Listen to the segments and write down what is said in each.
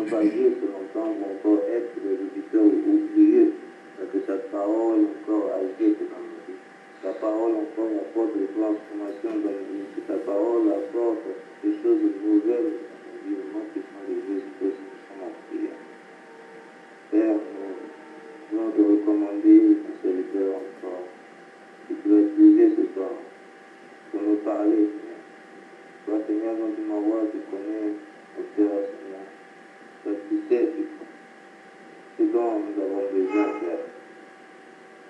non pas juste l'entendre ou encore être des auditeurs oubliés, mais que sa parole encore agite dans nos vies. Ta parole encore apporte des transformations dans nos vies. Que ta parole apporte des choses nouvelles dans nos vies. Au nom puissant de Jésus-Christ, nous sommes en prière. Père, nous voulons te recommander ton serviteur encore. Tu peux utiliser ce soir pour nous parler, Seigneur. Toi, Seigneur, dont tu m'envoies, tu connais au cœur, Seigneur. Toi, tu sais ce dont nous avons besoin, Père.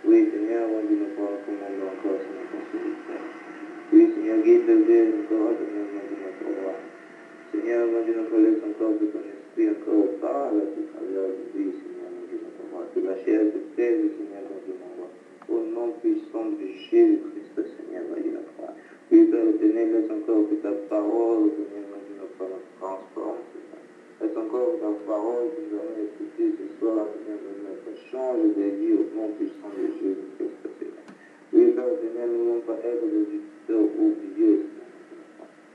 Oui, Seigneur, on dit nous prendre commandement encore sur notre serviteur. Oui, Seigneur, guide le Dieu encore, Seigneur, on dit notre roi. Seigneur, on dit notre laisse encore que ton esprit encore parle à travers de lui, Seigneur, on dit notre roi. Que la chair te plaise, Seigneur, on dit notre roi. Au nom puissant de Jésus-Christ, Seigneur, on dit notre roi. Oui, Père éternel, laisse encore que ta parole, Seigneur, on dit notre roi, nous transforme, Seigneur. Laisse encore ta parole que nous allons écouter ce soir, Seigneur, notre change de vie au nom puissant de Jésus-Christ, Seigneur. Oui, Père éternel, nous ne voulons pas être des auditeurs oubliés, Seigneur.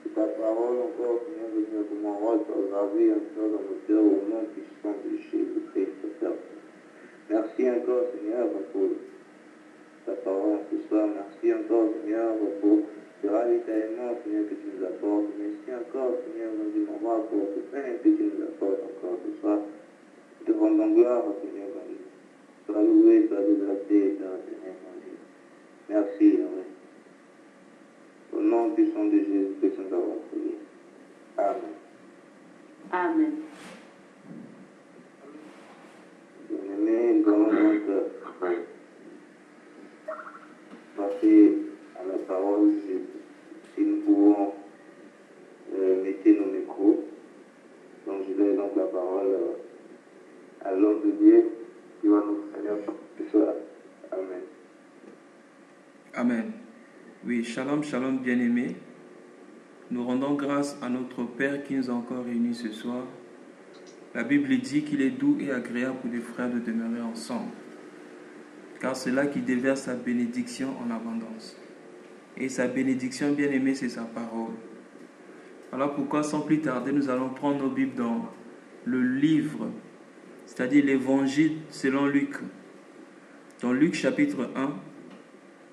Que ta parole encore, Seigneur, de Dieu, comme un rôle soit gravé encore dans nos cœurs au nom puissant de Jésus-Christ, Père. Merci encore, Seigneur, pour ta parole ce soir. Merci encore, Seigneur, pour ce ravitaillement, Seigneur, que tu nous apportes. Merci encore, Seigneur, dans du moment pour ce pain que tu nous apportes encore ce soir. Nous te rendons gloire, Seigneur, mon Dieu. Sois loué, sois exalté, Seigneur, mon Dieu. Merci, Amen. Au nom puissant de Jésus-Christ, nous avons prié. Amen. Amen. Bien-aimés, nous allons donc passer à la parole. Si nous pouvons mettre nos micros. Donc je donne donc la parole à l'homme de Dieu qui va nous faire ce soir. Amen. Amen. Oui, shalom, shalom, bien-aimés. Nous rendons grâce à notre Père qui nous a encore réunis ce soir. La Bible dit qu'il est doux et agréable pour les frères de demeurer ensemble, car c'est là qu'il déverse sa bénédiction en abondance. Et sa bénédiction, bien-aimée, c'est sa parole. Voilà pourquoi, sans plus tarder, nous allons prendre nos Bibles dans le livre, c'est-à-dire l'évangile selon Luc. Dans Luc chapitre 1,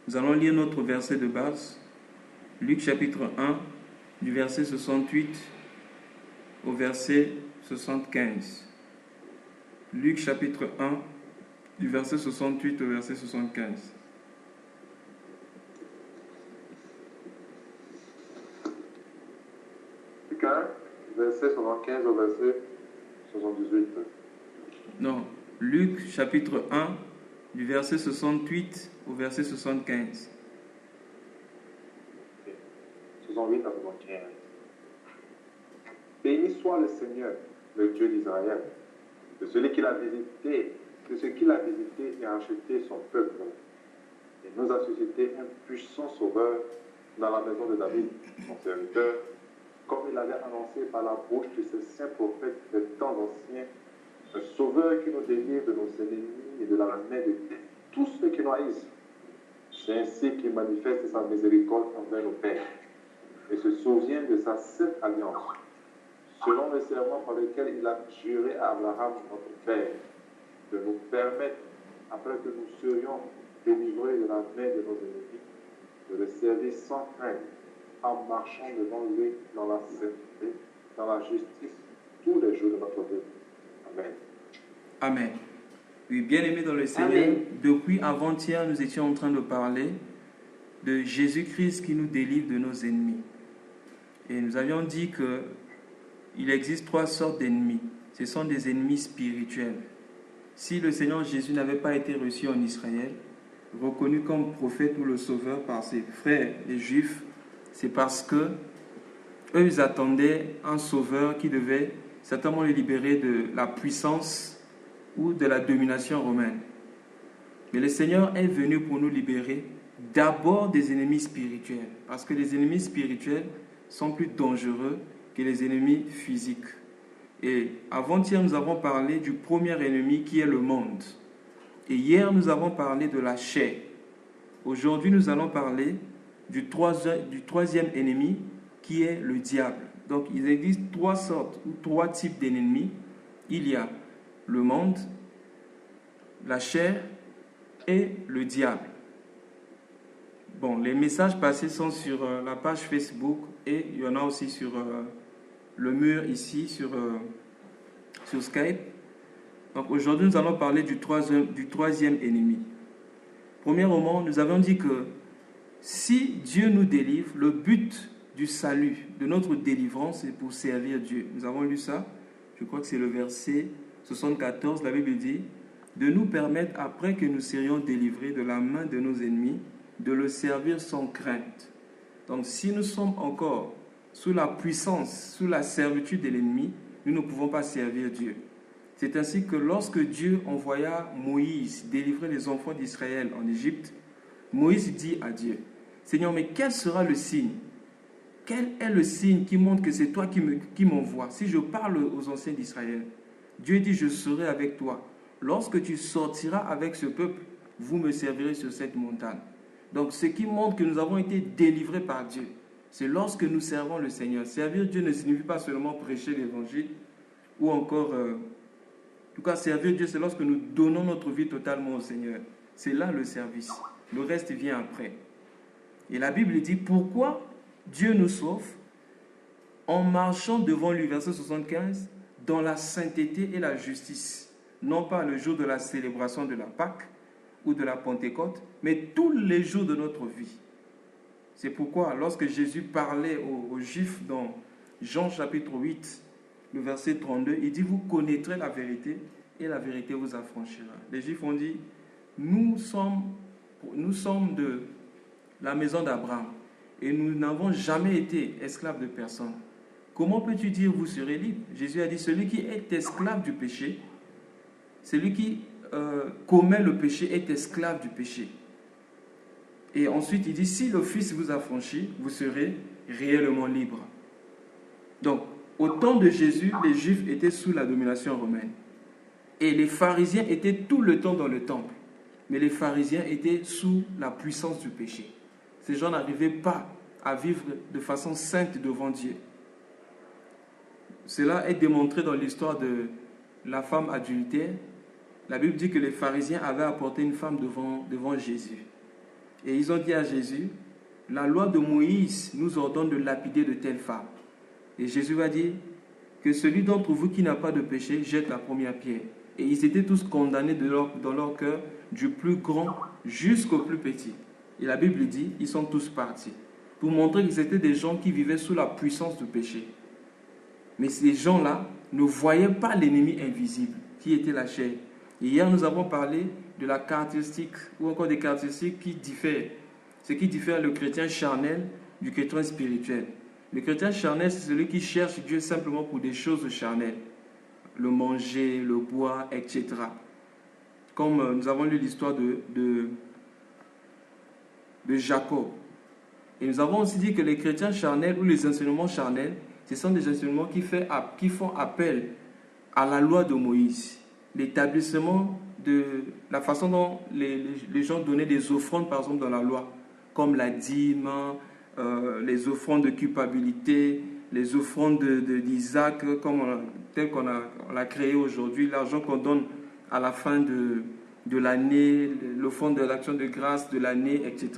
nous allons lire notre verset de base. Luc chapitre 1, du verset 68 au verset 75. Luc chapitre 1, du verset 68 au verset 75. Luc 1, verset 75 au verset 78. Non, Luc chapitre 1, du verset 68 au verset 75. 68 à 75. Béni soit le Seigneur, le Dieu d'Israël, de celui qu'il a visité, de ce qu'il a visité et racheté son peuple, et nous a suscité un puissant sauveur dans la maison de David, son serviteur, comme il avait annoncé par la bouche de ses saints prophètes des temps anciens, un sauveur qui nous délivre de nos ennemis et de la main de tous ceux qui nous haïssent. C'est ainsi qu'il manifeste sa miséricorde envers nos pères et se souvient de sa sainte alliance, selon le serment par lequel il a juré à Abraham, notre père, de nous permettre, après que nous serions délivrés de la main de nos ennemis, de le servir sans crainte, en marchant devant lui dans la sainteté, dans la justice, tous les jours de notre vie. Amen. Amen. Oui, bien-aimés dans le Seigneur, Amen. depuis avant-hier, nous étions en train de parler de Jésus-Christ qui nous délivre de nos ennemis. Et nous avions dit qu'il existe 3 sortes d'ennemis. Ce sont des ennemis spirituels. Si le Seigneur Jésus n'avait pas été reçu en Israël, reconnu comme prophète ou le sauveur par ses frères les Juifs, c'est parce que eux, ils attendaient un sauveur qui devait certainement les libérer de la puissance ou de la domination romaine. Mais le Seigneur est venu pour nous libérer d'abord des ennemis spirituels, parce que les ennemis spirituels sont plus dangereux que les ennemis physiques. Et avant-hier, nous avons parlé du premier ennemi qui est le monde. Et hier, nous avons parlé de la chair. Aujourd'hui, nous allons parler du troisième ennemi qui est le diable. Donc, il existe 3 sortes ou 3 types d'ennemis. Il y a le monde, la chair et le diable. Bon, les messages passés sont sur la page Facebook et il y en a aussi sur le mur ici, sur Skype. Donc aujourd'hui, nous allons parler du troisième ennemi. Premièrement, nous avons dit que si Dieu nous délivre, le but du salut, de notre délivrance, c'est pour servir Dieu. Nous avons lu ça, je crois que c'est le verset 74, la Bible dit, de nous permettre, après que nous serions délivrés de la main de nos ennemis, de le servir sans crainte. Donc si nous sommes encore sous la puissance, sous la servitude de l'ennemi, nous ne pouvons pas servir Dieu. C'est ainsi que lorsque Dieu envoya Moïse délivrer les enfants d'Israël en Égypte, Moïse dit à Dieu, « Seigneur, mais quel sera le signe? Quel est le signe qui montre que c'est toi qui m'envoies? Si je parle aux anciens d'Israël, Dieu dit, je serai avec toi. Lorsque tu sortiras avec ce peuple, vous me servirez sur cette montagne. » Donc, ce qui montre que nous avons été délivrés par Dieu, c'est lorsque nous servons le Seigneur. Servir Dieu ne signifie pas seulement prêcher l'évangile ou encore... En tout cas, servir Dieu, c'est lorsque nous donnons notre vie totalement au Seigneur. C'est là le service. Le reste vient après. Et la Bible dit, pourquoi Dieu nous sauve en marchant devant lui, verset 75, dans la sainteté et la justice. Non pas le jour de la célébration de la Pâque ou de la Pentecôte, mais tous les jours de notre vie. C'est pourquoi, lorsque Jésus parlait aux Juifs dans Jean chapitre 8, le verset 32, il dit, vous connaîtrez la vérité et la vérité vous affranchira. Les Juifs ont dit, nous sommes de la maison d'Abraham et nous n'avons jamais été esclaves de personne. Comment peux-tu dire vous serez libres? Jésus a dit, celui qui est esclave du péché, celui qui commet le péché est esclave du péché. Et ensuite il dit, si le Fils vous affranchit, vous serez réellement libres. Donc, au temps de Jésus, les Juifs étaient sous la domination romaine. Et les pharisiens étaient tout le temps dans le temple. Mais les pharisiens étaient sous la puissance du péché. Ces gens n'arrivaient pas à vivre de façon sainte devant Dieu. Cela est démontré dans l'histoire de la femme adultère. La Bible dit que les pharisiens avaient apporté une femme devant Jésus. Et ils ont dit à Jésus, la loi de Moïse nous ordonne de lapider de telles femmes. Et Jésus va dire que celui d'entre vous qui n'a pas de péché jette la première pierre. Et ils étaient tous condamnés dans leur cœur, du plus grand jusqu'au plus petit. Et la Bible dit, ils sont tous partis. Pour montrer que c'était des gens qui vivaient sous la puissance du péché. Mais ces gens-là ne voyaient pas l'ennemi invisible, qui était la chair. Et hier, nous avons parlé de la caractéristique, ou encore des caractéristiques qui diffèrent. Ce qui diffère le chrétien charnel du chrétien spirituel. Le chrétien charnel, c'est celui qui cherche Dieu simplement pour des choses charnelles. Le manger, le boire, etc. Comme nous avons lu l'histoire de Jacob. Et nous avons aussi dit que les chrétiens charnels ou les enseignements charnels, ce sont des enseignements qui font appel à la loi de Moïse. L'établissement de la façon dont les gens donnaient des offrandes, par exemple, dans la loi, comme la dîme, les offrandes de culpabilité, les offrandes d'Isaac, tel qu'on l'a créé aujourd'hui, l'argent qu'on donne à la fin de l'année, l'offrande de l'action de grâce de l'année, etc.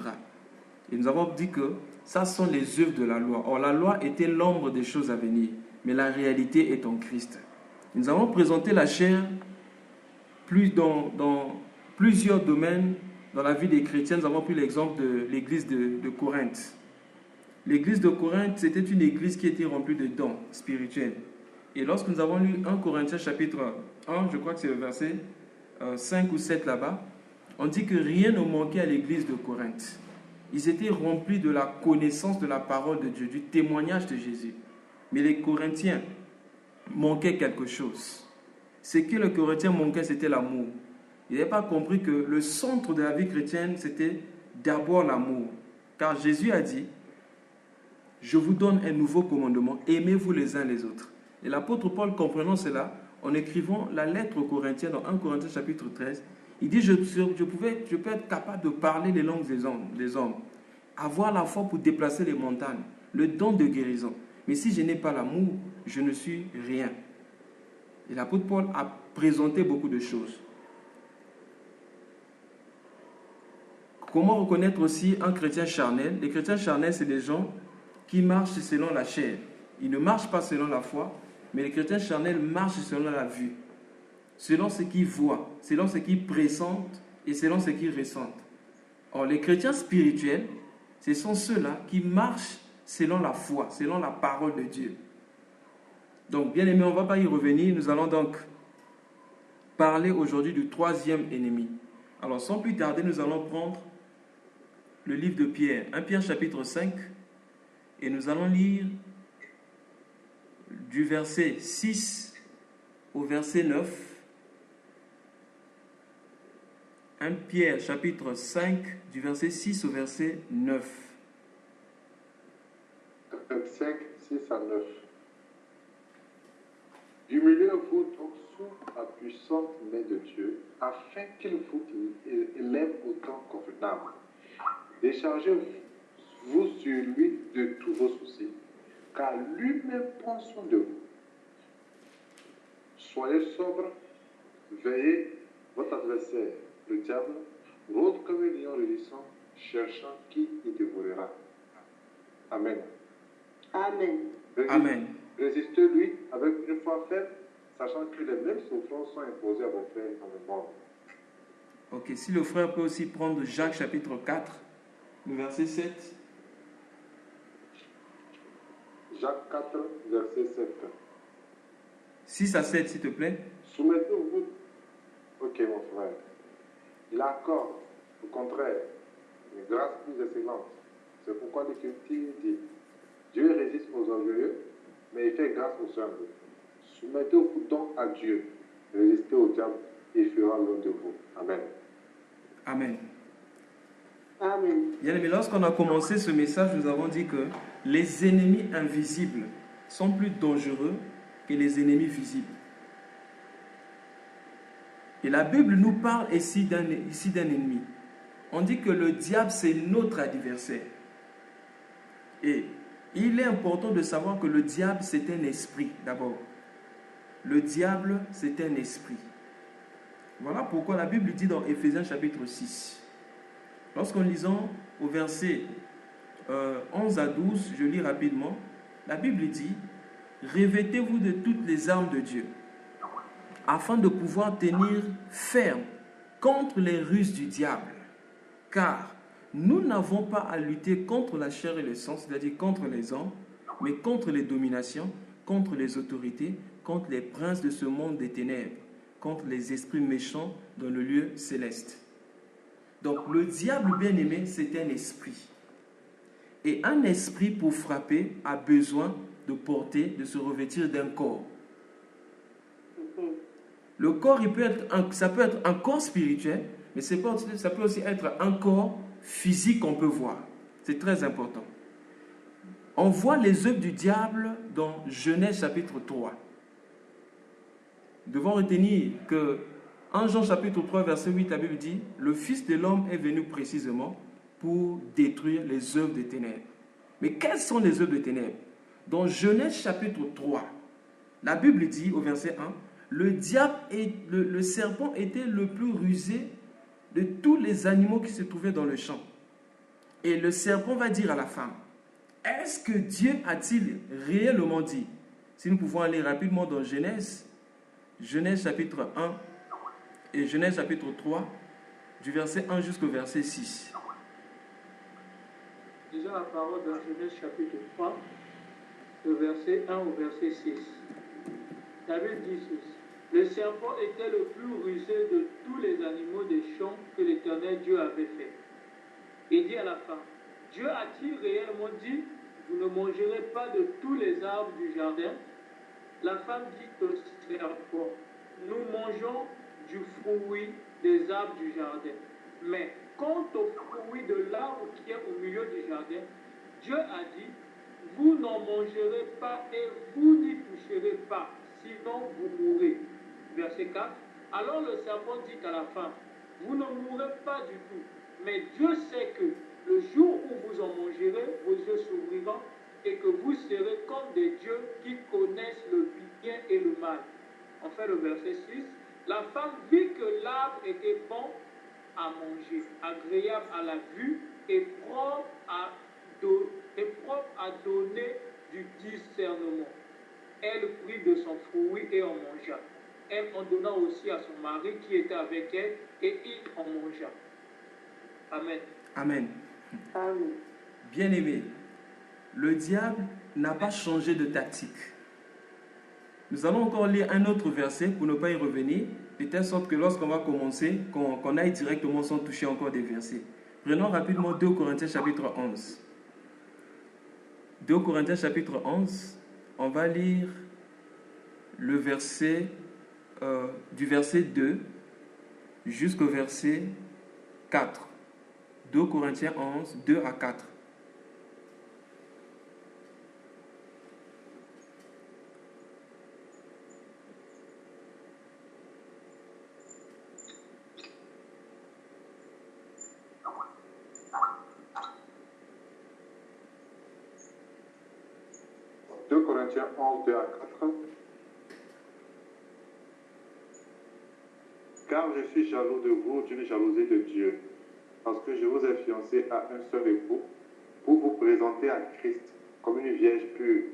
Et nous avons dit que ça sont les œuvres de la loi. Or, la loi était l'ombre des choses à venir, mais la réalité est en Christ. Nous avons présenté la chair dans plusieurs domaines dans la vie des chrétiens. Nous avons pris l'exemple de l'église de Corinthe. L'église de Corinthe, c'était une église qui était remplie de dons spirituels. Et lorsque nous avons lu 1 Corinthiens chapitre 1, je crois que c'est le verset 5 ou 7 là-bas, on dit que rien ne manquait à l'église de Corinthe. Ils étaient remplis de la connaissance de la parole de Dieu, du témoignage de Jésus. Mais les Corinthiens manquaient quelque chose. Ce que les Corinthiens manquaient, c'était l'amour. Ils n'avaient pas compris que le centre de la vie chrétienne, c'était d'abord l'amour. Car Jésus a dit, « Je vous donne un nouveau commandement, aimez-vous les uns les autres. » Et l'apôtre Paul, comprenant cela, en écrivant la lettre aux Corinthiens, dans 1 Corinthiens chapitre 13, il dit, je peux être capable de parler les langues des hommes, avoir la foi pour déplacer les montagnes, le don de guérison. Mais si je n'ai pas l'amour, je ne suis rien. Et l'apôtre Paul a présenté beaucoup de choses. Comment reconnaître aussi un chrétien charnel? Les chrétiens charnels, c'est des gens qui marchent selon la chair. Ils ne marchent pas selon la foi, mais les chrétiens charnels marchent selon la vue, selon ce qu'ils voient, selon ce qu'ils pressentent et selon ce qu'ils ressentent. Or, les chrétiens spirituels, ce sont ceux-là qui marchent selon la foi, selon la parole de Dieu. Donc, bien aimé, on ne va pas y revenir. Nous allons donc parler aujourd'hui du troisième ennemi. Alors, sans plus tarder, nous allons prendre le livre de Pierre, 1 Pierre chapitre 5, et nous allons lire du verset 6 au verset 9. 1 Pierre chapitre 5, du verset 6 au verset 9. 5, 6 à 9. Humiliez-vous donc sous la puissante main de Dieu, afin qu'il vous élève au temps convenable. Déchargez-vous sur lui de tous vos soucis, car lui-même prend soin de vous. Soyez sobre, veillez, votre adversaire, le diable, rôde comme un lion rugissant, cherchant qui il dévorera. Amen. Amen. Amen. Résistez-lui avec une foi faible, sachant que les mêmes souffrances sont imposées à vos frères dans le monde. Ok, si le frère peut aussi prendre Jacques chapitre 4, le verset 7. Jacques 4, verset 7. 6 à 7, s'il te plaît. Soumettez-vous. Ok, mon frère. Il accorde, au contraire, une grâce plus excellente. C'est pourquoi l'Écriture dit: Dieu résiste aux orgueilleux, mais il fait grâce aux humbles. Soumettez-vous donc à Dieu, résistez au diable, et il fera l'un de vous. Amen. Amen. Amen. Bien aimé, lorsqu'on a commencé ce message, nous avons dit que les ennemis invisibles sont plus dangereux que les ennemis visibles. Et la Bible nous parle ici d'un ennemi. On dit que le diable, c'est notre adversaire. Et il est important de savoir que le diable, c'est un esprit d'abord. Le diable, c'est un esprit. Voilà pourquoi la Bible dit dans Éphésiens chapitre 6. Lorsqu'on lisons au verset 11 à 12, je lis rapidement, la Bible dit: revêtez-vous de toutes les armes de Dieu, afin de pouvoir tenir ferme contre les ruses du diable. Car nous n'avons pas à lutter contre la chair et le sang, c'est-à-dire contre les hommes, mais contre les dominations, contre les autorités, contre les princes de ce monde des ténèbres, contre les esprits méchants dans le lieu céleste. Donc le diable bien-aimé, c'est un esprit. Et un esprit, pour frapper, a besoin de se revêtir d'un corps. Le corps, ça peut être un corps spirituel, mais ça peut aussi être un corps physique qu'on peut voir. C'est très important. On voit les œuvres du diable dans Genèse chapitre 3. Nous devons retenir que en Jean chapitre 3, verset 8, la Bible dit: le Fils de l'homme est venu précisément pour détruire les œuvres des ténèbres. Mais quelles sont les œuvres des ténèbres? Dans Genèse chapitre 3, la Bible dit au verset 1: le diable et le serpent était le plus rusé de tous les animaux qui se trouvaient dans le champ. Et le serpent va dire à la femme: est-ce que Dieu a-t-il réellement dit? Si nous pouvons aller rapidement dans Genèse chapitre 1 et Genèse chapitre 3, du verset 1 jusqu'au verset 6. Disons la parole dans Genèse chapitre 3, le verset 1 au verset 6. La Bible dit ceci: le serpent était le plus rusé de tous les animaux des champs que l'Éternel Dieu avait fait. Il dit à la femme: Dieu a-t-il réellement dit: vous ne mangerez pas de tous les arbres du jardin? La femme dit au serpent: nous mangeons du fruit des arbres du jardin. Mais quant au fruit de l'arbre qui est au milieu du jardin, Dieu a dit: vous n'en mangerez pas et vous n'y toucherez pas, sinon vous mourrez. Verset 4. Alors le serpent dit à la femme: vous ne mourrez pas du tout, mais Dieu sait que le jour où vous en mangerez, vos yeux s'ouvriront et que vous serez comme des dieux qui connaissent le bien et le mal. enfin le verset 6, la femme vit que l'arbre était bon à manger, agréable à la vue et propre à donner du discernement. Elle prit de son fruit et en mangea. Elle en donna aussi à son mari qui était avec elle et il en mangea. Amen. Amen. Amen. Bien-aimé, le diable n'a pas changé de tactique. Nous allons encore lire un autre verset pour ne pas y revenir, de telle sorte que lorsqu'on va commencer, qu'on aille directement sans toucher encore des versets. Prenons rapidement 2 Corinthiens chapitre 11. 2 Corinthiens chapitre 11, on va lire le verset, du verset 2 jusqu'au verset 4. 2 Corinthiens 11, 2 à 4. Corinthiens 11, 2 à 4. Car je suis jaloux de vous d'une jalousie de Dieu, parce que je vous ai fiancé à un seul époux, pour vous présenter à Christ comme une vierge pure.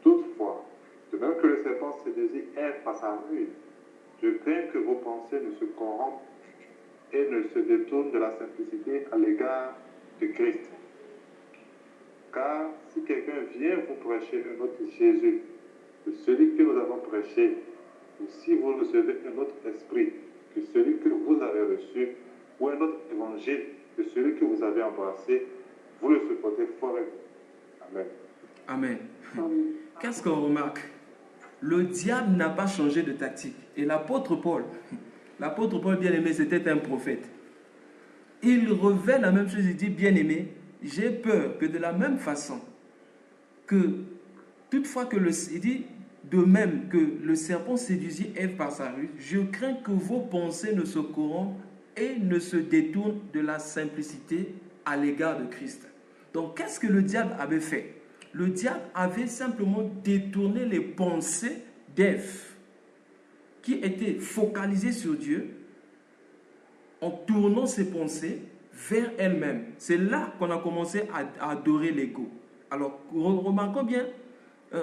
Toutefois, de même que le serpent séduisit Ève par sa ruse, je crains que vos pensées ne se corrompent et ne se détournent de la simplicité à l'égard de Christ. Car si quelqu'un vient vous prêcher un autre Jésus que celui que nous avons prêché, ou si vous recevez un autre esprit que celui que vous avez reçu, ou un autre évangile que celui que vous avez embrassé, vous le supportez forever. Amen. Amen. Amen. Qu'est-ce qu'on remarque? Le diable n'a pas changé de tactique. Et l'apôtre Paul, bien-aimé, c'était un prophète. Il revêt la même chose, il dit, bien-aimé, j'ai peur que de la même façon que, toutefois que il dit, de même que le serpent séduisit Ève par sa ruse, je crains que vos pensées ne se corrompent et ne se détournent de la simplicité à l'égard de Christ. Donc, qu'est-ce que le diable avait fait? Le diable avait simplement détourné les pensées d'Ève, qui étaient focalisées sur Dieu, en tournant ses pensées vers elle-même. C'est là qu'on a commencé à adorer l'ego. Alors, remarquons bien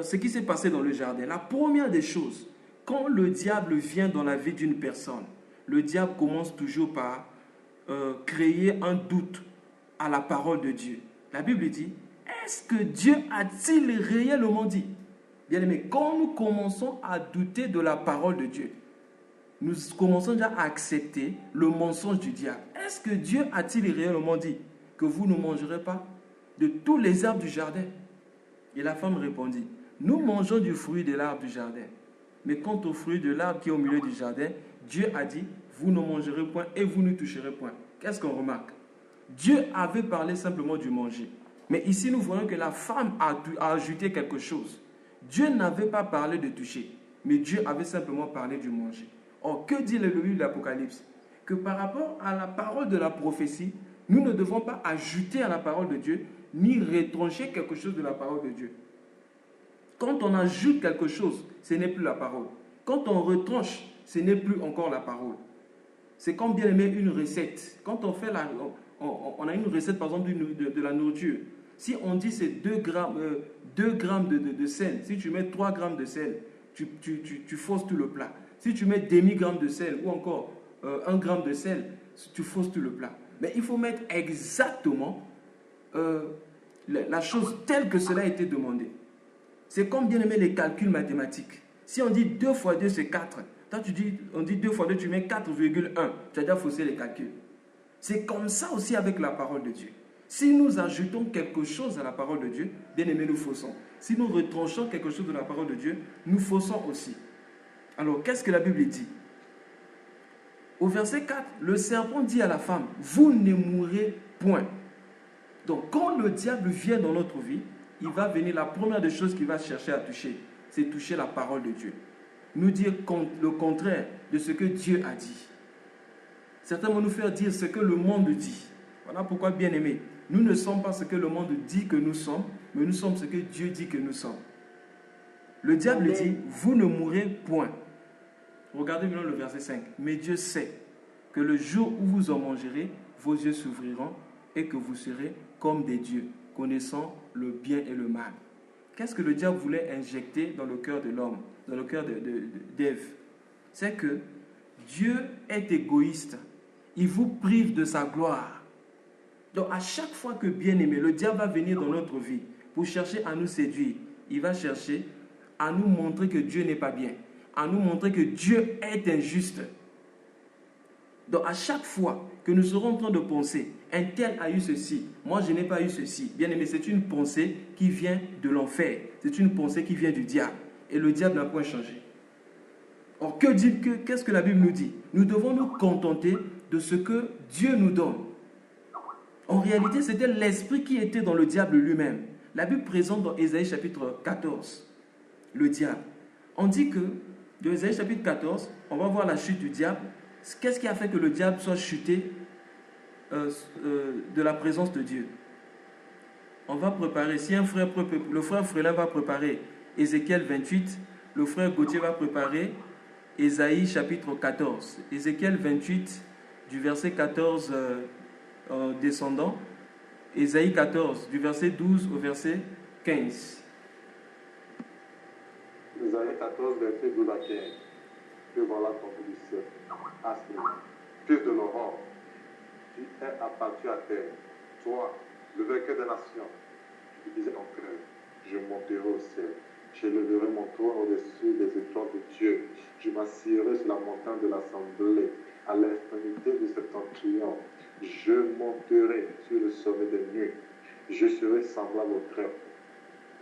ce qui s'est passé dans le jardin. La première des choses, quand le diable vient dans la vie d'une personne, le diable commence toujours par créer un doute à la parole de Dieu. La Bible dit, est-ce que Dieu a-t-il réellement dit? Bien aimé, quand nous commençons à douter de la parole de Dieu, nous commençons déjà à accepter le mensonge du diable. Est-ce que Dieu a-t-il réellement dit que vous ne mangerez pas de tous les arbres du jardin? Et la femme répondit, nous mangeons du fruit de l'arbre du jardin. Mais quant au fruit de l'arbre qui est au milieu du jardin, Dieu a dit, vous ne mangerez point et vous ne toucherez point. Qu'est-ce qu'on remarque? Dieu avait parlé simplement du manger. Mais ici, nous voyons que la femme a ajouté quelque chose. Dieu n'avait pas parlé de toucher, mais Dieu avait simplement parlé du manger. Or, que dit le livre de l'Apocalypse? Que par rapport à la parole de la prophétie, nous ne devons pas ajouter à la parole de Dieu, ni retrancher quelque chose de la parole de Dieu. Quand on ajoute quelque chose, ce n'est plus la parole. Quand on retranche, ce n'est plus encore la parole. C'est comme bien aimer une recette. Quand on fait on a une recette, par exemple, de la nourriture. Si on dit c'est 2 grammes de sel, si tu mets 3 grammes de sel, tu fausses tout le plat. Si tu mets demi-gramme de sel ou encore 1 gramme de sel, tu fausses tout le plat. Mais il faut mettre exactement la chose telle que cela a été demandé. C'est comme bien aimer les calculs mathématiques. Si on dit 2 fois 2 c'est 4, toi on dit 2 fois 2 tu mets 4,1, tu as déjà faussé les calculs. C'est comme ça aussi avec la parole de Dieu. Si nous ajoutons quelque chose à la parole de Dieu, bien aimé, nous faussons. Si nous retranchons quelque chose de la parole de Dieu, nous faussons aussi. Alors, qu'est-ce que la Bible dit? Au verset 4, le serpent dit à la femme, vous ne mourrez point. Donc, quand le diable vient dans notre vie, il va venir, la première des choses qu'il va chercher à toucher, c'est toucher la parole de Dieu. Nous dire le contraire de ce que Dieu a dit. Certains vont nous faire dire ce que le monde dit. Voilà pourquoi, bien aimé, nous ne sommes pas ce que le monde dit que nous sommes, mais nous sommes ce que Dieu dit que nous sommes. Le diable dit, vous ne mourrez point. Regardez maintenant le verset 5. Mais Dieu sait que le jour où vous en mangerez, vos yeux s'ouvriront et que vous serez comme des dieux, connaissant le bien et le mal. Qu'est-ce que le diable voulait injecter dans le cœur de l'homme, dans le cœur d'Ève? C'est que Dieu est égoïste. Il vous prive de sa gloire. Donc à chaque fois que, bien aimé, le diable va venir dans notre vie pour chercher à nous séduire, il va chercher à nous montrer que Dieu n'est pas bien, à nous montrer que Dieu est injuste. Donc à chaque fois que nous serons en train de penser, un tel a eu ceci, moi je n'ai pas eu ceci, bien aimé, c'est une pensée qui vient de l'enfer, c'est une pensée qui vient du diable. Et le diable n'a point changé. Or, qu'est-ce que la Bible nous dit? Nous devons nous contenter de ce que Dieu nous donne. En réalité, c'était l'esprit qui était dans le diable lui-même. La Bible présente dans Ésaïe chapitre 14 le diable. On dit que, dans Ésaïe chapitre 14, on va voir la chute du diable. Qu'est-ce qui a fait que le diable soit chuté de la présence de Dieu? On va préparer, si le frère Frélin va préparer Ézéchiel 28, le frère Gauthier va préparer Ésaïe chapitre 14. Ézéchiel 28, du verset 14 en descendant, Ésaïe 14, du verset 12 au verset 15. Ésaïe 14, verset 12 à 15. Que voilà ton fils, Asli, fils de l'aurore, tu es abattu à terre, toi, le vainqueur des nations. Tu disais en cœur, je monterai au ciel, j'élèverai mon trône au-dessus des étoiles de Dieu, je m'assierai sur la montagne de l'assemblée, à l'extrémité du septentrion, je monterai sur le sommet des nuées, je serai semblable au trèfle,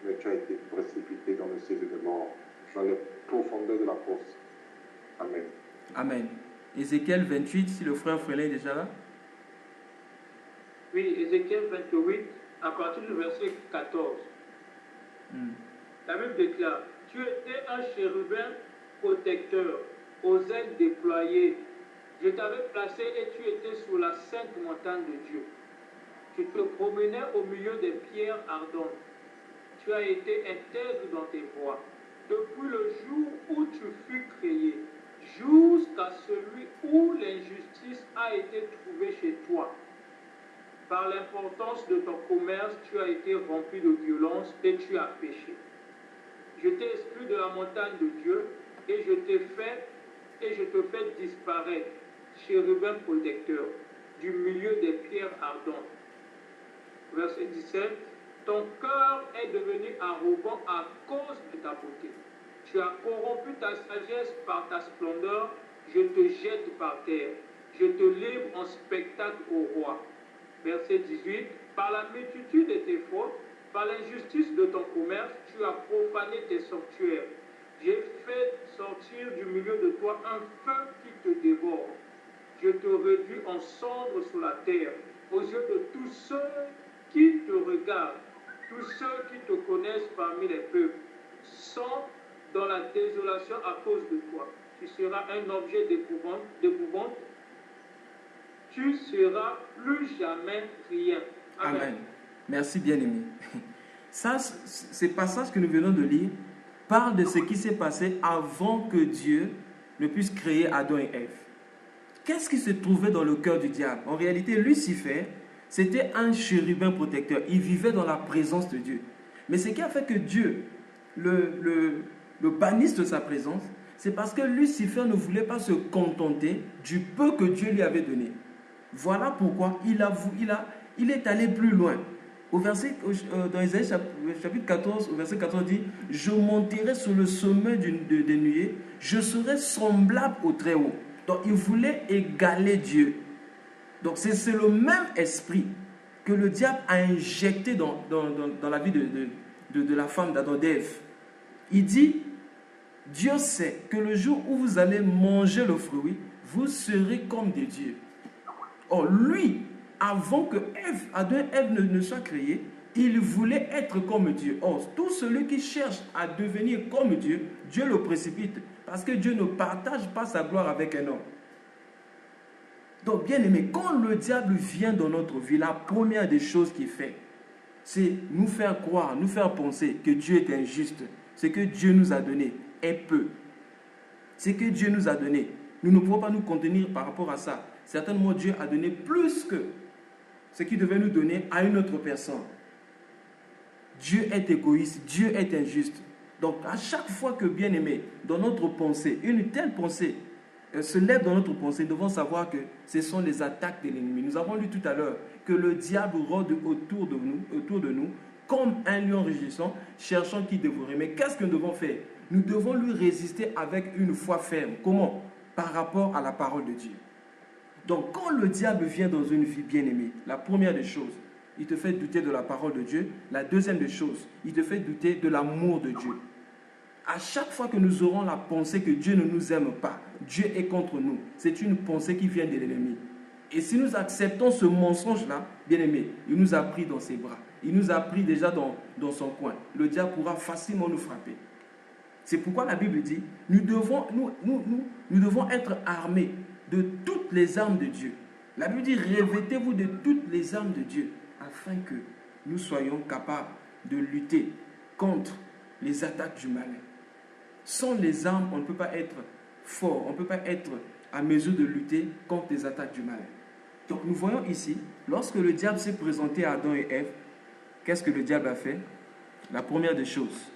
mais tu as été précipité dans le séjour de mort, dans les profondeurs de la fosse. Amen. Amen. Ézéchiel 28, si le frère Frélin est déjà là. Oui, Ézéchiel 28, à partir du verset 14. La Bible déclare, tu étais un chérubin protecteur, aux ailes déployées. Je t'avais placé et tu étais sur la sainte montagne de Dieu. Tu te promenais au milieu des pierres ardentes. Tu as été intègre dans tes voies. Depuis le jour où tu fus créé, jusqu'à celui où l'injustice a été trouvée chez toi. Par l'importance de ton commerce, tu as été rempli de violence et tu as péché. Je t'ai exclu de la montagne de Dieu et je te fais disparaître, chérubin protecteur, du milieu des pierres ardentes. Verset 17. Ton cœur est devenu arrogant à cause de ta beauté. Tu as corrompu ta sagesse par ta splendeur. Je te jette par terre. Je te livre en spectacle au roi. Verset 18. Par la multitude de tes fautes, par l'injustice de ton commerce, tu as profané tes sanctuaires. J'ai fait sortir du milieu de toi un feu qui te dévore. Je te réduis en cendres sous la terre, aux yeux de tous ceux qui te regardent. Tous ceux qui te connaissent parmi les peuples sont dans la désolation à cause de toi. Tu seras un objet d'épouvante. Tu seras plus jamais rien. Amen. Amen. Merci bien-aimé. Ça, ces passages que nous venons de lire parlent de ce qui s'est passé avant que Dieu ne puisse créer Adam et Ève. Qu'est-ce qui se trouvait dans le cœur du diable? En réalité, Lucifer, c'était un chérubin protecteur. Il vivait dans la présence de Dieu. Mais ce qui a fait que Dieu le bannisse de sa présence, c'est parce que Lucifer ne voulait pas se contenter du peu que Dieu lui avait donné. Voilà pourquoi il est allé plus loin. Dans Ésaïe chapitre 14, au verset 14, dit « Je monterai sur le sommet des nuées, je serai semblable au Très-Haut. » Donc il voulait égaler Dieu. Donc c'est le même esprit que le diable a injecté dans la vie de la femme d'Adam d'Ève. Il dit, Dieu sait que le jour où vous allez manger le fruit, vous serez comme des dieux. Or lui, avant que Adam et Ève ne soient créés, il voulait être comme Dieu. Or, tout celui qui cherche à devenir comme Dieu, Dieu le précipite. Parce que Dieu ne partage pas sa gloire avec un homme. Donc, bien aimé, quand le diable vient dans notre vie, la première des choses qu'il fait, c'est nous faire croire, nous faire penser que Dieu est injuste. Ce que Dieu nous a donné est peu. ce que Dieu nous a donné. Nous ne pouvons pas nous contenir par rapport à ça. Certainement, Dieu a donné plus que ce qu'il devait nous donner à une autre personne. Dieu est égoïste, Dieu est injuste. Donc, à chaque fois que, bien-aimé, dans notre pensée, une telle pensée se lève dans notre pensée, nous devons savoir que ce sont les attaques de l'ennemi. Nous avons lu tout à l'heure que le diable rôde autour de nous comme un lion rugissant, cherchant qui dévorer. Mais qu'est-ce que nous devons faire? Nous devons lui résister avec une foi ferme. Comment? Par rapport à la parole de Dieu. Donc, quand le diable vient dans une vie bien-aimée, la première des choses, il te fait douter de la parole de Dieu. La deuxième des choses, il te fait douter de l'amour de Dieu. À chaque fois que nous aurons la pensée que Dieu ne nous aime pas, Dieu est contre nous, c'est une pensée qui vient de l'ennemi. Et si nous acceptons ce mensonge-là, bien-aimé, il nous a pris dans ses bras. Il nous a pris déjà dans son coin. Le diable pourra facilement nous frapper. C'est pourquoi la Bible dit, nous devons être armés de toutes les armes de Dieu. La Bible dit, revêtez-vous de toutes les armes de Dieu, afin que nous soyons capables de lutter contre les attaques du malin. Sans les armes, on ne peut pas être fort, on ne peut pas être à mesure de lutter contre les attaques du malin. Donc nous voyons ici, lorsque le diable s'est présenté à Adam et Ève, qu'est-ce que le diable a fait? La première des choses,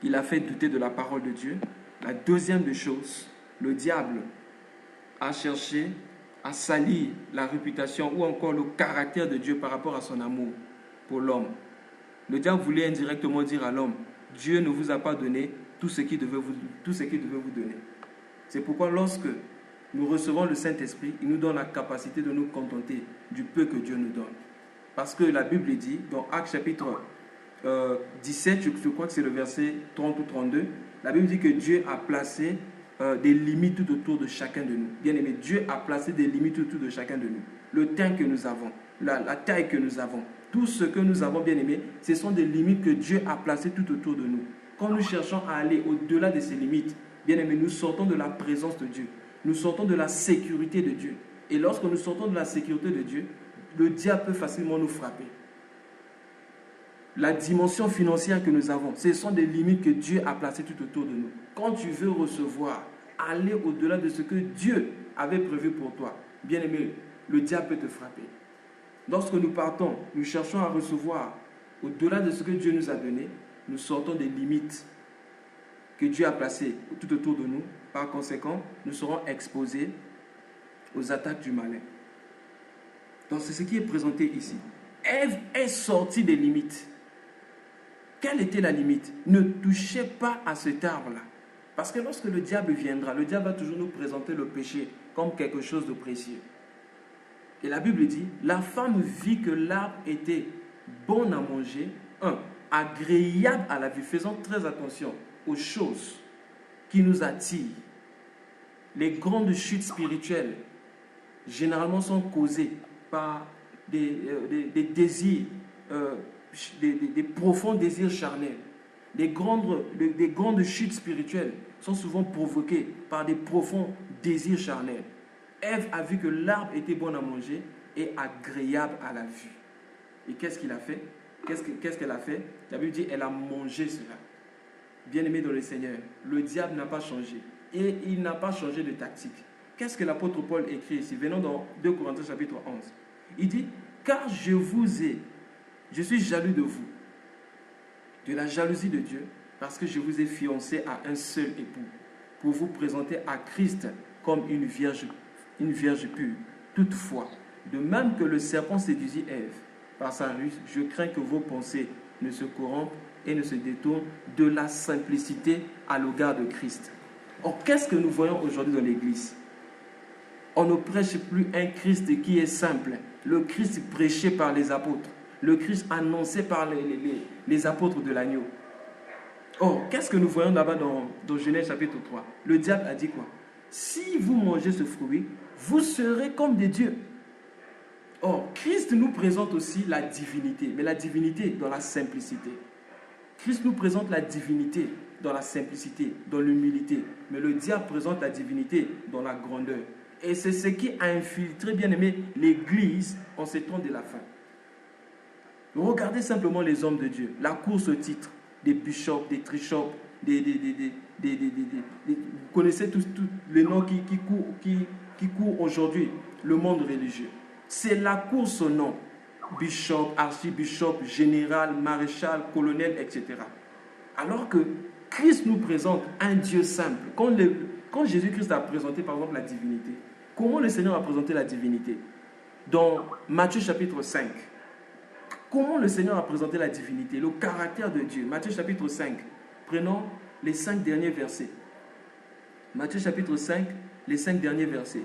il a fait douter de la parole de Dieu. La deuxième des choses, le diable a cherché à salir la réputation ou encore le caractère de Dieu par rapport à son amour pour l'homme. Le diable voulait indirectement dire à l'homme, Dieu ne vous a pas donné tout ce qu'il devait vous donner. C'est pourquoi lorsque nous recevons le Saint-Esprit, il nous donne la capacité de nous contenter du peu que Dieu nous donne. Parce que la Bible dit, dans Actes chapitre 17, je crois que c'est le verset 30 ou 32, la Bible dit que Dieu a placé des limites tout autour de chacun de nous. Bien aimé, Dieu a placé des limites autour de chacun de nous. Le teint que nous avons, la taille que nous avons, tout ce que nous avons, bien aimé, ce sont des limites que Dieu a placées tout autour de nous. Quand nous cherchons à aller au-delà de ces limites, bien aimé, nous sortons de la présence de Dieu. Nous sortons de la sécurité de Dieu. Et lorsque nous sortons de la sécurité de Dieu, le diable peut facilement nous frapper. La dimension financière que nous avons, ce sont des limites que Dieu a placées tout autour de nous. Quand tu veux recevoir, aller au-delà de ce que Dieu avait prévu pour toi, bien aimé, le diable peut te frapper. Lorsque nous partons, nous cherchons à recevoir au-delà de ce que Dieu nous a donné, nous sortons des limites que Dieu a placées tout autour de nous. Par conséquent, nous serons exposés aux attaques du malin. Donc c'est ce qui est présenté ici. Ève est sortie des limites. Quelle était la limite? Ne touchez pas à cet arbre-là. Parce que lorsque le diable viendra, le diable va toujours nous présenter le péché comme quelque chose de précieux. Et la Bible dit, la femme vit que l'arbre était bon à manger, agréable à la vue. Faisons très attention aux choses qui nous attirent. Les grandes chutes spirituelles, généralement, sont causées par des désirs, des profonds désirs charnels. Des grandes chutes spirituelles sont souvent provoquées par des profonds désirs charnels. Ève a vu que l'arbre était bon à manger et agréable à la vue. Et qu'est-ce qu'il a fait? Qu'est-ce qu'elle a fait? La Bible dit, elle a mangé cela. Bien-aimé dans le Seigneur, le diable n'a pas changé. Et il n'a pas changé de tactique. Qu'est-ce que l'apôtre Paul écrit ici? Venons dans 2 Corinthiens chapitre 11. Il dit, car je suis jaloux de vous, de la jalousie de Dieu, parce que je vous ai fiancé à un seul époux, pour vous présenter à Christ comme une vierge pure. Toutefois, de même que le serpent séduisit Ève par sa ruse, je crains que vos pensées ne se corrompent et ne se détournent de la simplicité à l'égard de Christ. Or, qu'est-ce que nous voyons aujourd'hui dans l'Église? On ne prêche plus un Christ qui est simple, le Christ prêché par les apôtres, le Christ annoncé par les apôtres de l'agneau. Or, qu'est-ce que nous voyons là-bas dans Genèse chapitre 3? Le diable a dit quoi? Si vous mangez ce fruit, vous serez comme des dieux. Or, Christ nous présente aussi la divinité, mais la divinité dans la simplicité. Christ nous présente la divinité dans la simplicité, dans l'humilité, mais le diable présente la divinité dans la grandeur. Et c'est ce qui a infiltré, bien aimé, l'Église en ces temps de la fin. Regardez simplement les hommes de Dieu, la course au titre, des bishops, des trichops, vous connaissez tous les noms qui courent aujourd'hui, le monde religieux. C'est la course au nom. Bishop, archibishop, général, maréchal, colonel, etc. Alors que Christ nous présente un Dieu simple. Quand Jésus-Christ a présenté par exemple la divinité, comment le Seigneur a présenté la divinité? Dans Matthieu chapitre 5. Comment le Seigneur a présenté la divinité, le caractère de Dieu? Matthieu chapitre 5. Prenons les 5 derniers versets. Matthieu chapitre 5, les 5 derniers versets.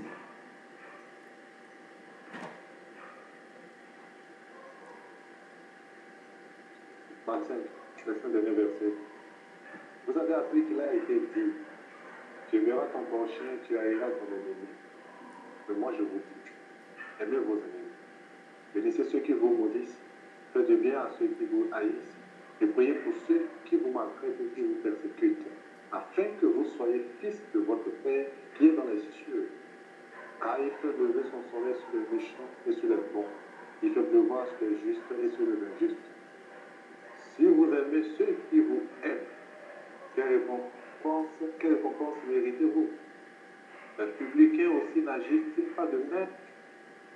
Marc 5, le 5 dernier verset. Vous avez appris qu'il a été dit, tu verras ton prochain, tu haïras ton ennemi. Mais moi je vous dis, aimez vos ennemis. Bénissez ceux qui vous maudissent, faites du bien à ceux qui vous haïssent, et priez pour ceux qui vous maltraitent et qui vous persécutent, afin que vous soyez fils de votre Père qui est dans les cieux. Car il fait lever son soleil sur les méchants et sur les bons. Il fait pleuvoir sur les justes et sur les injustes. Si vous aimez ceux qui vous aiment, quelle récompense méritez-vous? Les publicains aussi n'agissent-ils pas de même?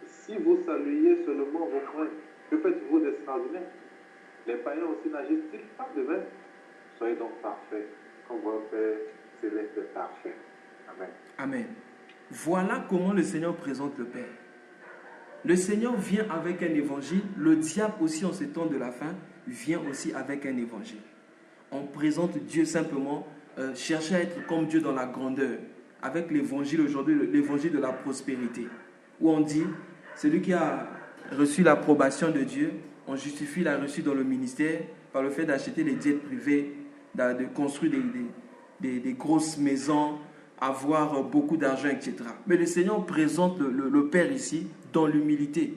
Si vous saluiez seulement vos frères, que faites-vous d'extraordinaire? Les païens aussi n'agissent-ils pas de même? Soyez donc parfaits, comme votre Père céleste est parfait. Amen. Amen. Voilà comment le Seigneur présente le Père. Le Seigneur vient avec un évangile. Le diable aussi, en ces temps de la fin, vient aussi avec un évangile. On présente Dieu simplement, chercher à être comme Dieu dans la grandeur. Avec l'évangile aujourd'hui, l'évangile de la prospérité. Où on dit, celui qui a reçu l'approbation de Dieu, on justifie la reçue dans le ministère par le fait d'acheter des jets privés, de construire des grosses maisons, avoir beaucoup d'argent, etc. Mais le Seigneur présente le Père ici dans l'humilité,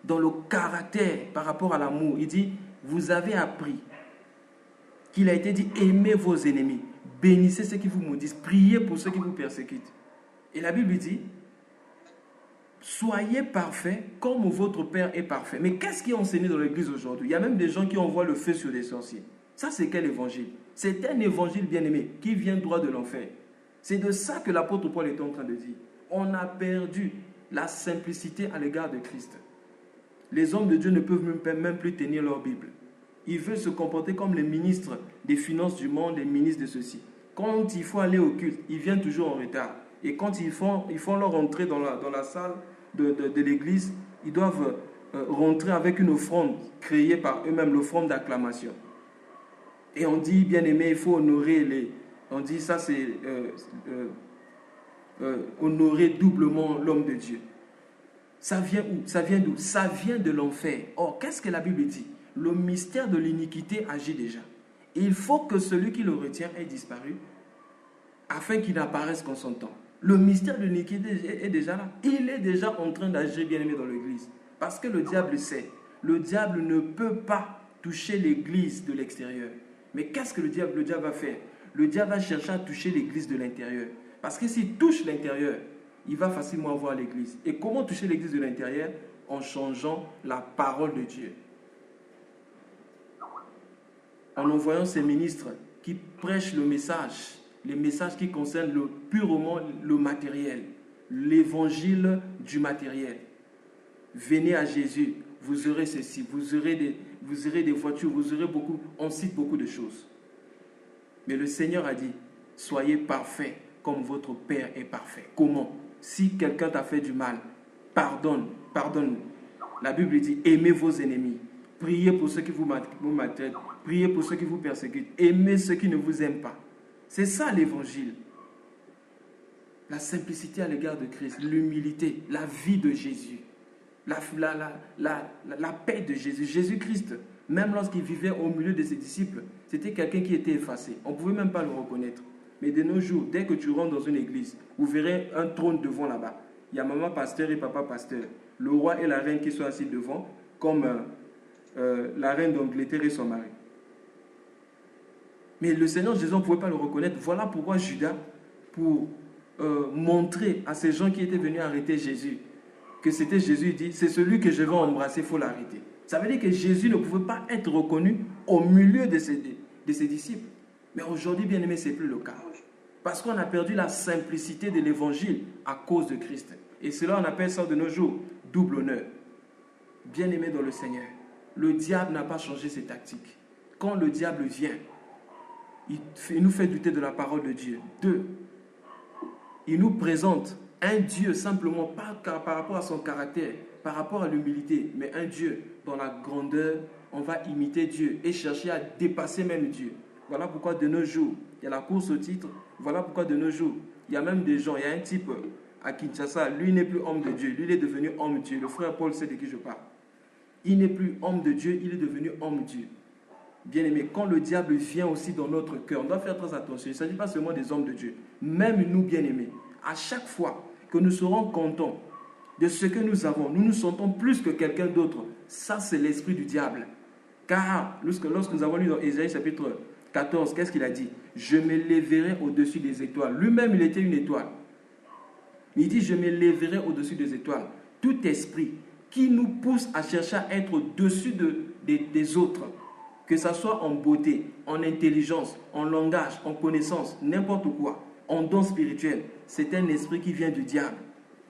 dans le caractère par rapport à l'amour. Il dit, vous avez appris qu'il a été dit, aimez vos ennemis, bénissez ceux qui vous maudissent, priez pour ceux qui vous persécutent. Et la Bible lui dit, soyez parfaits comme votre Père est parfait. Mais qu'est-ce qui est enseigné dans l'église aujourd'hui? Il y a même des gens qui envoient le feu sur des sorciers. Ça, c'est quel évangile? C'est un évangile bien-aimé qui vient droit de l'enfer. C'est de ça que l'apôtre Paul est en train de dire. On a perdu la simplicité à l'égard de Christ. Les hommes de Dieu ne peuvent même plus tenir leur Bible. Ils veulent se comporter comme les ministres des finances du monde, les ministres de ceci. Quand il faut aller au culte, ils viennent toujours en retard. Et quand ils font leur entrée dans la salle de l'église, ils doivent rentrer avec une offrande créée par eux-mêmes, l'offrande d'acclamation. Et on dit, bien aimé, il faut honorer on dit ça, c'est honorer doublement l'homme de Dieu. Ça vient où? Ça vient d'où? Ça vient de l'enfer. Or, qu'est-ce que la Bible dit? Le mystère de l'iniquité agit déjà. Il faut que celui qui le retient ait disparu afin qu'il n'apparaisse qu'en son temps. Le mystère de l'iniquité est déjà là. Il est déjà en train d'agir, bien aimé, dans l'église. Parce que le diable sait. Le diable ne peut pas toucher l'église de l'extérieur. Mais qu'est-ce que le diable va faire? Le diable va chercher à toucher l'église de l'intérieur. Parce que s'il touche l'intérieur, il va facilement voir l'église. Et comment toucher l'église de l'intérieur? En changeant la parole de Dieu. En envoyant ces ministres qui prêchent le message, les messages qui concernent purement le matériel, l'évangile du matériel. Venez à Jésus, vous aurez ceci, vous aurez des voitures, vous aurez beaucoup, on cite beaucoup de choses. Mais le Seigneur a dit, soyez parfaits comme votre Père est parfait. Comment? Si quelqu'un t'a fait du mal, pardonne. La Bible dit, aimez vos ennemis. Priez pour ceux qui vous maltraitent. Priez pour ceux qui vous persécutent. Aimez ceux qui ne vous aiment pas. C'est ça l'évangile. La simplicité à l'égard de Christ, l'humilité, la vie de Jésus, la paix de Jésus. Jésus-Christ, même lorsqu'il vivait au milieu de ses disciples, c'était quelqu'un qui était effacé. On ne pouvait même pas le reconnaître. Mais de nos jours, dès que tu rentres dans une église, vous verrez un trône devant là-bas. Il y a maman pasteur et papa pasteur. Le roi et la reine qui sont assis devant, comme la reine d'Angleterre et son mari. Mais le Seigneur Jésus, on ne pouvait pas le reconnaître. Voilà pourquoi Judas, pour montrer à ces gens qui étaient venus arrêter Jésus, que c'était Jésus, il dit, c'est celui que je vais embrasser, il faut l'arrêter. Ça veut dire que Jésus ne pouvait pas être reconnu au milieu de ses disciples. Mais aujourd'hui, bien aimé, ce n'est plus le cas. Parce qu'on a perdu la simplicité de l'évangile à cause de Christ. Et cela, on appelle ça de nos jours double honneur. Bien aimé dans le Seigneur, le diable n'a pas changé ses tactiques. Quand le diable vient, il nous fait douter de la parole de Dieu. 2, il nous présente un Dieu simplement pas par rapport à son caractère, par rapport à l'humilité, mais un Dieu dans la grandeur. On va imiter Dieu et chercher à dépasser même Dieu. Voilà pourquoi de nos jours, il y a la course au titre. Voilà pourquoi de nos jours, il y a même des gens, il y a un type à Kinshasa, lui n'est plus homme de Dieu, lui il est devenu homme de Dieu. Le frère Paul sait de qui je parle. Il n'est plus homme de Dieu, il est devenu homme de Dieu. Bien aimé, quand le diable vient aussi dans notre cœur, on doit faire très attention. Il ne s'agit pas seulement des hommes de Dieu. Même nous, bien aimés, à chaque fois que nous serons contents de ce que nous avons, nous nous sentons plus que quelqu'un d'autre. Ça, c'est l'esprit du diable. Car lorsque nous avons lu dans Ésaïe chapitre 14, qu'est-ce qu'il a dit? Je m'élèverai au-dessus des étoiles. Lui-même, il était une étoile. Il dit, je m'élèverai au-dessus des étoiles. Tout esprit qui nous pousse à chercher à être au-dessus des autres, que ce soit en beauté, en intelligence, en langage, en connaissance, n'importe quoi, en don spirituel, c'est un esprit qui vient du diable.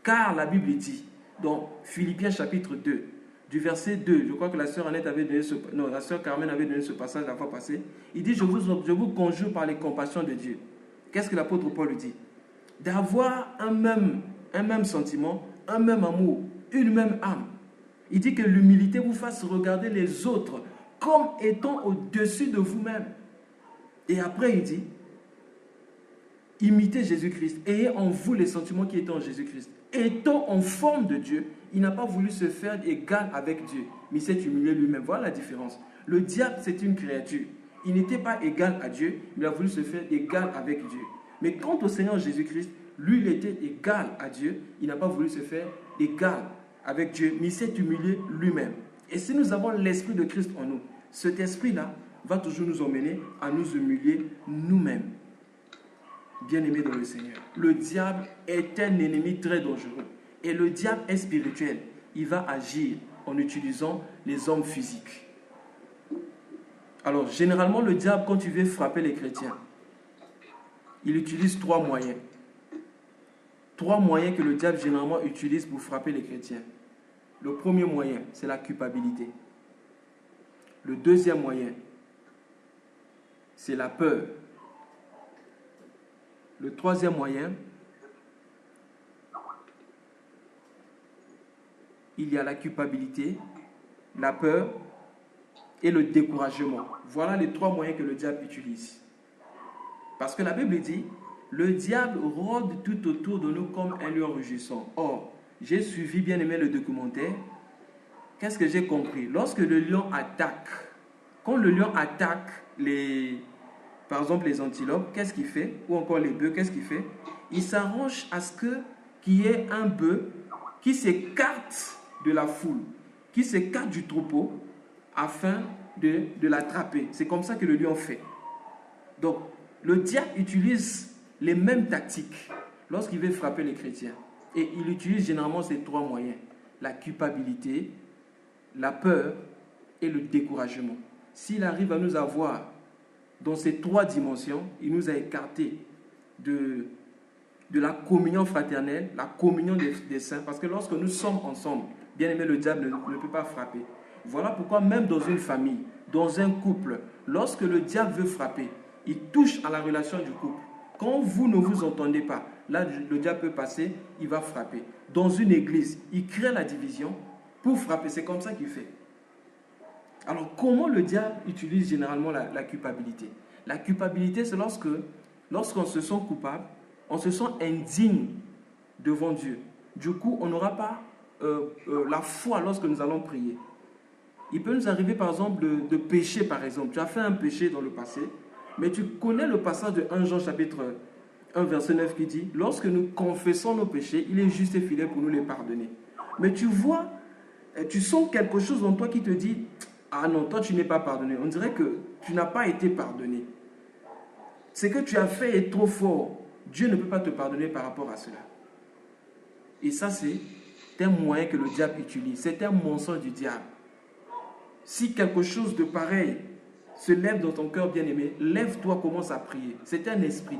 Car la Bible dit, dans Philippiens chapitre 2, du verset 2, je crois que la sœur Annette avait donné la sœur Carmen avait donné ce passage la fois passée, il dit, je vous conjure par les compassions de Dieu. Qu'est-ce que l'apôtre Paul dit? D'avoir un même sentiment, un même amour, une même âme. Il dit que l'humilité vous fasse regarder les autres comme étant au-dessus de vous-même. Et après, il dit, imitez Jésus-Christ, ayez en vous les sentiments qui étaient en Jésus-Christ. Étant en forme de Dieu, il n'a pas voulu se faire égal avec Dieu, mais il s'est humilié lui-même. Voilà la différence. Le diable, c'est une créature. Il n'était pas égal à Dieu, mais il a voulu se faire égal avec Dieu. Mais quant au Seigneur Jésus-Christ, lui, il était égal à Dieu. Il n'a pas voulu se faire égal avec Dieu, mais il s'est humilié lui-même. Et si nous avons l'esprit de Christ en nous, cet esprit-là va toujours nous emmener à nous humilier nous-mêmes. Bien-aimés dans le Seigneur, le diable est un ennemi très dangereux. Et le diable est spirituel. Il va agir en utilisant les hommes physiques. Alors, généralement, le diable, quand il veut frapper les chrétiens, il utilise 3 moyens. 3 moyens que le diable, généralement, utilise pour frapper les chrétiens. Le premier moyen, c'est la culpabilité. Le deuxième moyen, c'est la peur. Le troisième moyen, il y a la culpabilité, la peur et le découragement. Voilà les 3 moyens que le diable utilise. Parce que la Bible dit, le diable rôde tout autour de nous comme un lion rugissant. Or, j'ai suivi bien aimé le documentaire. Qu'est-ce que j'ai compris? Lorsque le lion attaque, quand le lion attaque par exemple les antilopes, qu'est-ce qu'il fait? Ou encore les bœufs, qu'est-ce qu'il fait? Il s'arrange à ce qu'il y ait un bœuf qui s'écarte de la foule, qui s'écarte du troupeau afin de l'attraper. C'est comme ça que le lion fait. Donc, le diable utilise les mêmes tactiques lorsqu'il veut frapper les chrétiens. Et il utilise généralement ces 3 moyens. La culpabilité, la peur et le découragement. S'il arrive à nous avoir dans ces 3 dimensions, il nous a écartés de la communion fraternelle, la communion des saints, parce que lorsque nous sommes ensemble, bien aimé, le diable ne peut pas frapper. Voilà pourquoi même dans une famille, dans un couple, lorsque le diable veut frapper, il touche à la relation du couple. Quand vous ne vous entendez pas, là le diable peut passer, il va frapper. Dans une église, il crée la division pour frapper, c'est comme ça qu'il fait. Alors, comment le diable utilise généralement la culpabilité? La culpabilité, c'est lorsqu'on se sent coupable, on se sent indigne devant Dieu. Du coup, on n'aura pas la foi lorsque nous allons prier. Il peut nous arriver, par exemple, de pécher, par exemple. Tu as fait un péché dans le passé, mais tu connais le passage de 1 Jean chapitre 1, verset 9 qui dit, lorsque nous confessons nos péchés, il est juste et fidèle pour nous les pardonner. Mais tu vois, tu sens quelque chose en toi qui te dit, ah non, toi tu n'es pas pardonné. On dirait que tu n'as pas été pardonné. Ce que tu as fait est trop fort. Dieu ne peut pas te pardonner par rapport à cela. Et ça, c'est un moyen que le diable utilise. C'est un mensonge du diable. Si quelque chose de pareil se lève dans ton cœur, bien-aimé, lève-toi, commence à prier. C'est un esprit.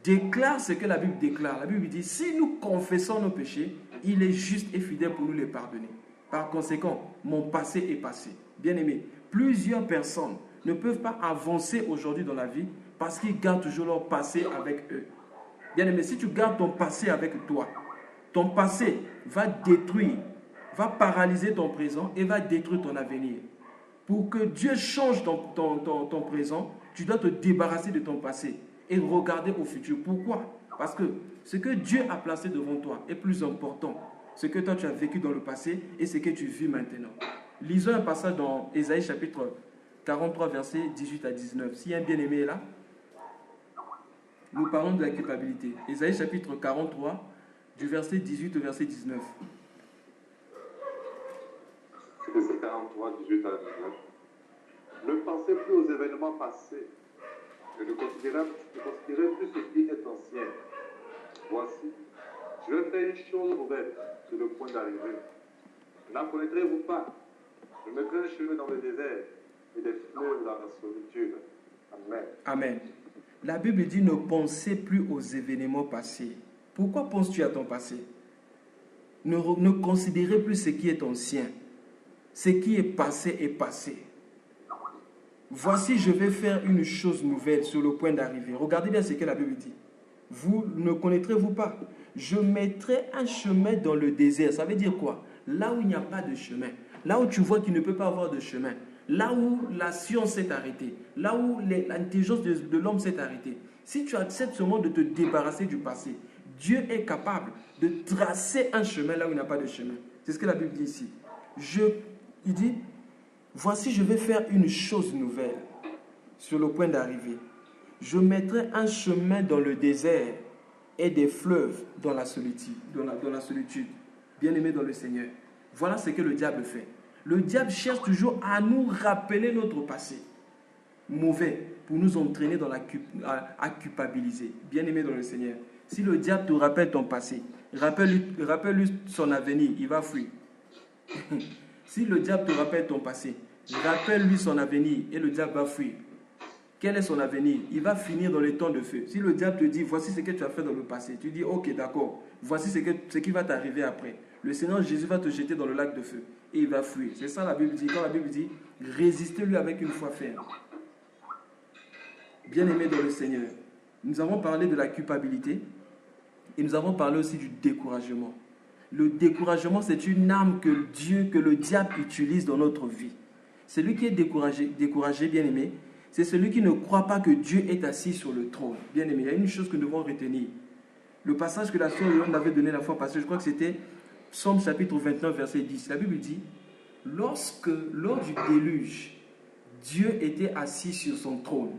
Déclare ce que la Bible déclare. La Bible dit, si nous confessons nos péchés, il est juste et fidèle pour nous les pardonner. Par conséquent, mon passé est passé. Bien-aimé, plusieurs personnes ne peuvent pas avancer aujourd'hui dans la vie parce qu'ils gardent toujours leur passé avec eux. Bien-aimé, si tu gardes ton passé avec toi, ton passé va détruire, va paralyser ton présent et va détruire ton avenir. Pour que Dieu change ton présent, tu dois te débarrasser de ton passé et regarder au futur. Pourquoi? Parce que ce que Dieu a placé devant toi est plus important. Ce que toi tu as vécu dans le passé et ce que tu vis maintenant. Lisons un passage dans Ésaïe chapitre 43, versets 18 à 19. S'il y a un bien-aimé là, nous parlons de la culpabilité. Ésaïe chapitre 43, du verset 18 au verset 19. Verset 43, 18 à 19. Ne pensez plus aux événements passés et ne considérez plus ce qui est ancien. Voici, je vais faire une chose nouvelle sur le point d'arriver. N'en connaîtrez-vous pas? Je mettrai un chemin dans le désert et des fleuves dans la solitude. Amen. Amen. La Bible dit ne pensez plus aux événements passés. Pourquoi penses-tu à ton passé? Ne considérez plus ce qui est ancien. Ce qui est passé est passé. Voici, je vais faire une chose nouvelle sur le point d'arriver. Regardez bien ce que la Bible dit. Vous ne connaîtrez-vous pas? Je mettrai un chemin dans le désert. Ça veut dire quoi? Là où il n'y a pas de chemin. Là où tu vois qu'il ne peut pas avoir de chemin. Là où la science s'est arrêtée. Là où l'intelligence de l'homme s'est arrêtée. Si tu acceptes seulement de te débarrasser du passé, Dieu est capable de tracer un chemin là où il n'y a pas de chemin. C'est ce que la Bible dit ici. Il dit, voici, je vais faire une chose nouvelle sur le point d'arriver. Je mettrai un chemin dans le désert et des fleuves dans la solitude. Bien-aimés dans le Seigneur. Voilà ce que le diable fait. Le diable cherche toujours à nous rappeler notre passé mauvais pour nous entraîner à culpabiliser. Bien-aimés dans le Seigneur. Si le diable te rappelle ton passé, rappelle-lui son avenir, il va fuir. Si le diable te rappelle ton passé, rappelle-lui son avenir et le diable va fuir. Quel est son avenir? Il va finir dans les temps de feu. Si le diable te dit, voici ce que tu as fait dans le passé, tu dis, ok, d'accord, voici ce qui va t'arriver après. Le Seigneur Jésus va te jeter dans le lac de feu et il va fuir. C'est ça la Bible dit. Quand la Bible dit, résistez-lui avec une foi ferme. Bien-aimés dans le Seigneur, nous avons parlé de la culpabilité et nous avons parlé aussi du découragement. Le découragement, c'est une arme que le diable utilise dans notre vie. Celui qui est découragé, bien-aimé, c'est celui qui ne croit pas que Dieu est assis sur le trône. Bien-aimé, il y a une chose que nous devons retenir. Le passage que la sœur Yolande avait donné la fois passée, je crois que c'était Psaume chapitre 29, verset 10. La Bible dit, lors du déluge, Dieu était assis sur son trône.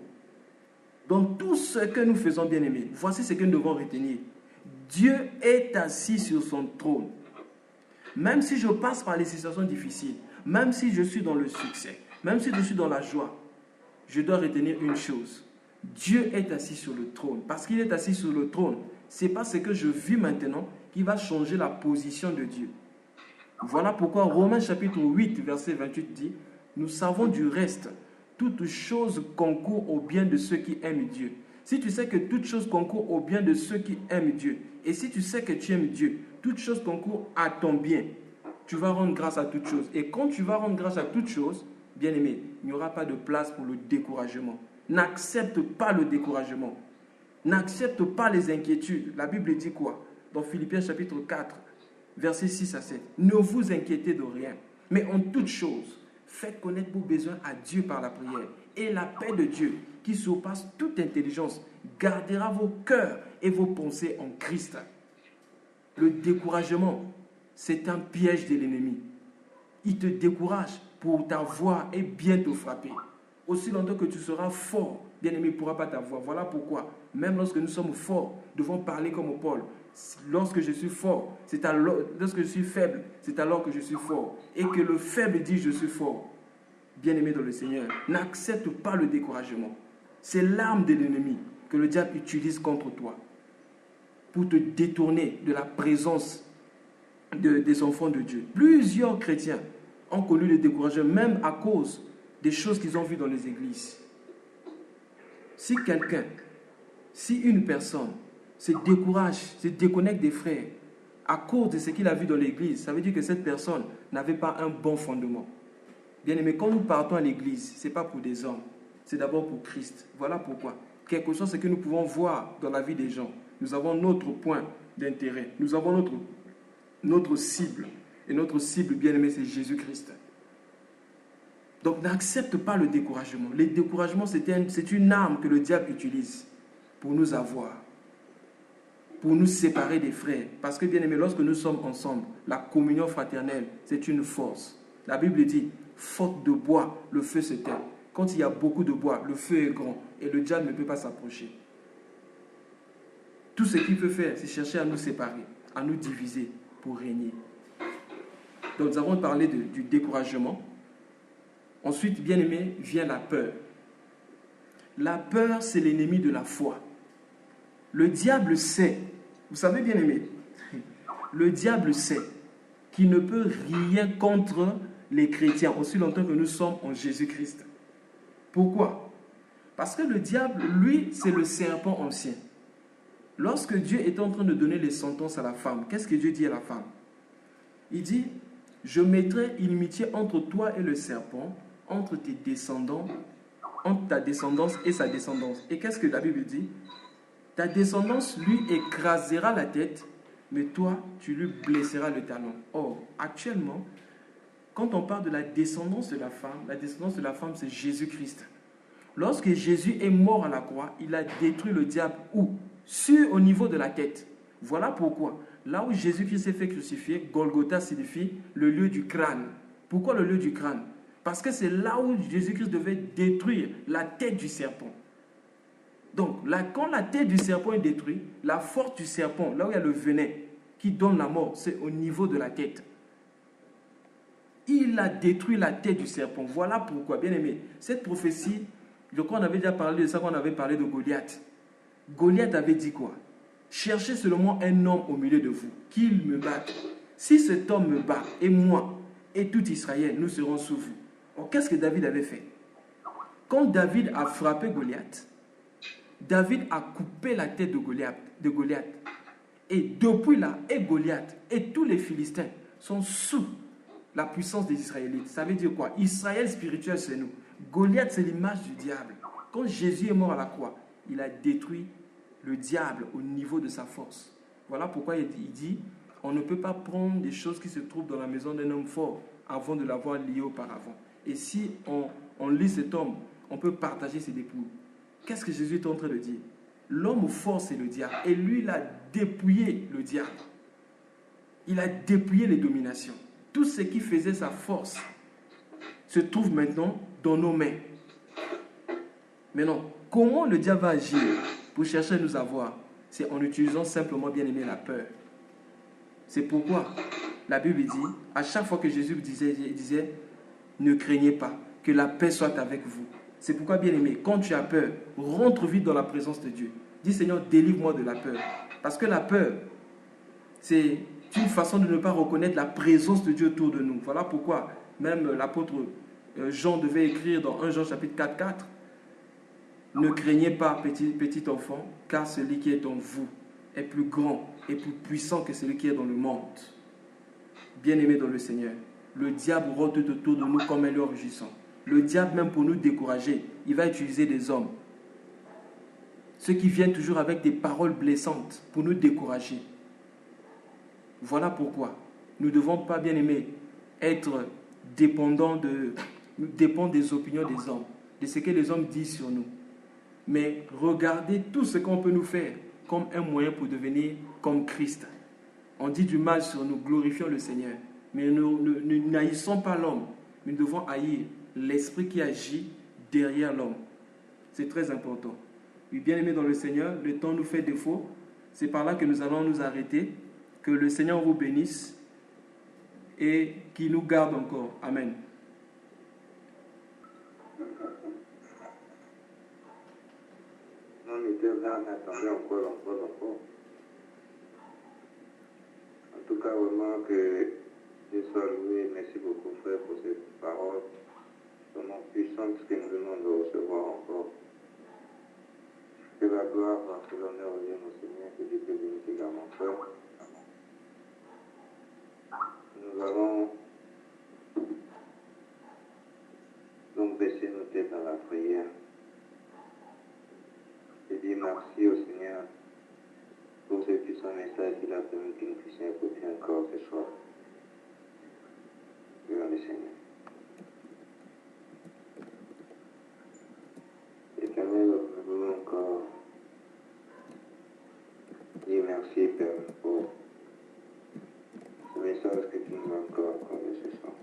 Dans tout ce que nous faisons, bien-aimés, voici ce que nous devons retenir. Dieu est assis sur son trône. Même si je passe par les situations difficiles, même si je suis dans le succès, même si je suis dans la joie, je dois retenir une chose. Dieu est assis sur le trône. Parce qu'il est assis sur le trône, ce n'est pas ce que je vis maintenant qui va changer la position de Dieu. Voilà pourquoi Romains chapitre 8, verset 28 dit, nous savons du reste, toute chose concourt au bien de ceux qui aiment Dieu. Si tu sais que toute chose concourt au bien de ceux qui aiment Dieu, et si tu sais que tu aimes Dieu, toute chose concourt à ton bien, tu vas rendre grâce à toute chose. Et quand tu vas rendre grâce à toute chose, bien-aimé, il n'y aura pas de place pour le découragement. N'accepte pas le découragement. N'accepte pas les inquiétudes. La Bible dit quoi? Dans Philippiens chapitre 4, versets 6 à 7. Ne vous inquiétez de rien, mais en toute chose, faites connaître vos besoins à Dieu par la prière. Et la paix de Dieu, qui surpasse toute intelligence, gardera vos cœurs et vos pensées en Christ. Le découragement, c'est un piège de l'ennemi. Il te décourage pour t'avoir et bien te frapper. Aussi longtemps que tu seras fort, bien-aimé, il ne pourra pas t'avoir. Voilà pourquoi, même lorsque nous sommes forts, nous devons parler comme Paul. Lorsque je suis fort, lorsque je suis faible, c'est alors que je suis fort. Et que le faible dit je suis fort. Bien-aimé dans le Seigneur, n'accepte pas le découragement. C'est l'arme de l'ennemi que le diable utilise contre toi pour te détourner de la présence des enfants de Dieu. Plusieurs chrétiens ont connu le découragement, même à cause des choses qu'ils ont vues dans les églises. Si quelqu'un, si une personne se décourage, se déconnecte des frères à cause de ce qu'il a vu dans l'église, ça veut dire que cette personne n'avait pas un bon fondement. Bien aimé, quand nous partons à l'église, ce n'est pas pour des hommes, c'est d'abord pour Christ. Voilà pourquoi. Quelque chose que nous pouvons voir dans la vie des gens. Nous avons notre point d'intérêt. Nous avons notre cible. Et notre cible, bien aimé, c'est Jésus-Christ. Donc n'accepte pas le découragement. Le découragement, c'est une arme que le diable utilise pour nous avoir, pour nous séparer des frères. Parce que, bien aimé, lorsque nous sommes ensemble, la communion fraternelle, c'est une force. La Bible dit, faute de bois, le feu s'éteint. Quand il y a beaucoup de bois, le feu est grand et le diable ne peut pas s'approcher. Tout ce qu'il peut faire, c'est chercher à nous séparer, à nous diviser pour régner. Donc nous avons parlé du découragement. Ensuite, bien aimé, vient la peur. La peur, c'est l'ennemi de la foi. Le diable sait, vous savez bien aimé, le diable sait qu'il ne peut rien contre les chrétiens aussi longtemps que nous sommes en Jésus-Christ. Pourquoi? Parce que le diable, lui, c'est le serpent ancien. Lorsque Dieu est en train de donner les sentences à la femme, qu'est-ce que Dieu dit à la femme? Il dit, je mettrai inimitié entre toi et le serpent, entre tes descendants, entre ta descendance et sa descendance. Et qu'est-ce que la Bible dit? Ta descendance lui écrasera la tête, mais toi, tu lui blesseras le talon. Or, actuellement, quand on parle de la descendance de la femme, c'est Jésus-Christ. Lorsque Jésus est mort à la croix, il a détruit le diable où? Au niveau de la tête. Voilà pourquoi. Là où Jésus-Christ s'est fait crucifier, Golgotha signifie le lieu du crâne. Pourquoi le lieu du crâne? Parce que c'est là où Jésus-Christ devait détruire la tête du serpent. Donc, là, quand la tête du serpent est détruite, la force du serpent, là où il y a le venin qui donne la mort, c'est au niveau de la tête. Il a détruit la tête du serpent. Voilà pourquoi, bien aimé, cette prophétie, je crois qu'on avait déjà parlé de ça quand on avait parlé de Goliath. Goliath avait dit quoi? Cherchez seulement un homme au milieu de vous, qu'il me batte. Si cet homme me bat, et moi, et tout Israël, nous serons sous vous. Alors, qu'est-ce que David avait fait? Quand David a frappé Goliath, David a coupé la tête de Goliath. Et depuis là, et Goliath, et tous les Philistins sont sous la puissance des Israélites. Ça veut dire quoi? Israël spirituel, c'est nous. Goliath, c'est l'image du diable. Quand Jésus est mort à la croix, il a détruit le diable au niveau de sa force. Voilà pourquoi il dit, on ne peut pas prendre des choses qui se trouvent dans la maison d'un homme fort avant de l'avoir lié auparavant. Et si on lit cet homme, on peut partager ses dépouilles. Qu'est-ce que Jésus est en train de dire? L'homme fort, c'est le diable. Et lui, il a dépouillé le diable. Il a dépouillé les dominations. Tout ce qui faisait sa force se trouve maintenant dans nos mains. Maintenant, comment le diable va agir pour chercher à nous avoir? C'est en utilisant simplement, bien aimé, la peur. C'est pourquoi la Bible dit, à chaque fois que Jésus disait, ne craignez pas, que la paix soit avec vous. C'est pourquoi, bien aimé, quand tu as peur, rentre vite dans la présence de Dieu. Dis, Seigneur, délivre-moi de la peur. Parce que la peur, c'est une façon de ne pas reconnaître la présence de Dieu autour de nous. Voilà pourquoi même l'apôtre Jean devait écrire dans 1 Jean chapitre 4, 4. Ne craignez pas, petit enfant, car celui qui est en vous est plus grand et plus puissant que celui qui est dans le monde. Bien-aimé dans le Seigneur, le diable rôde autour de nous comme un lion rugissant. Le diable, même pour nous décourager, il va utiliser des hommes. Ceux qui viennent toujours avec des paroles blessantes pour nous décourager. Voilà pourquoi nous ne devons pas, bien aimés, être dépendants des opinions des hommes, de ce que les hommes disent sur nous. Mais regardez tout ce qu'on peut nous faire comme un moyen pour devenir comme Christ. On dit du mal sur nous, glorifions le Seigneur. Mais nous n'haïssons pas l'homme, mais nous devons haïr l'esprit qui agit derrière l'homme. C'est très important. Oui, bien aimé dans le Seigneur, le temps nous fait défaut. C'est par là que nous allons nous arrêter. Que le Seigneur vous bénisse et qu'il nous garde encore. Amen. Non, l'éternel attendait encore. En tout cas, vraiment que Dieu soit loué. Merci beaucoup, frère, pour cette parole. ton nom puissant que nous venons de recevoir encore. Que la gloire, que l'honneur revienne au Seigneur, que Dieu te bénisse également, frère. Nous allons donc baisser nos têtes dans la prière et dire merci au Seigneur pour ce puissant message qu'il a permis que nous puissions écouter encore ce soir. Gloire au Seigneur. Éternel, nous voulons encore dire merci, Père, pour ce message que tu nous as encore accordé ce soir.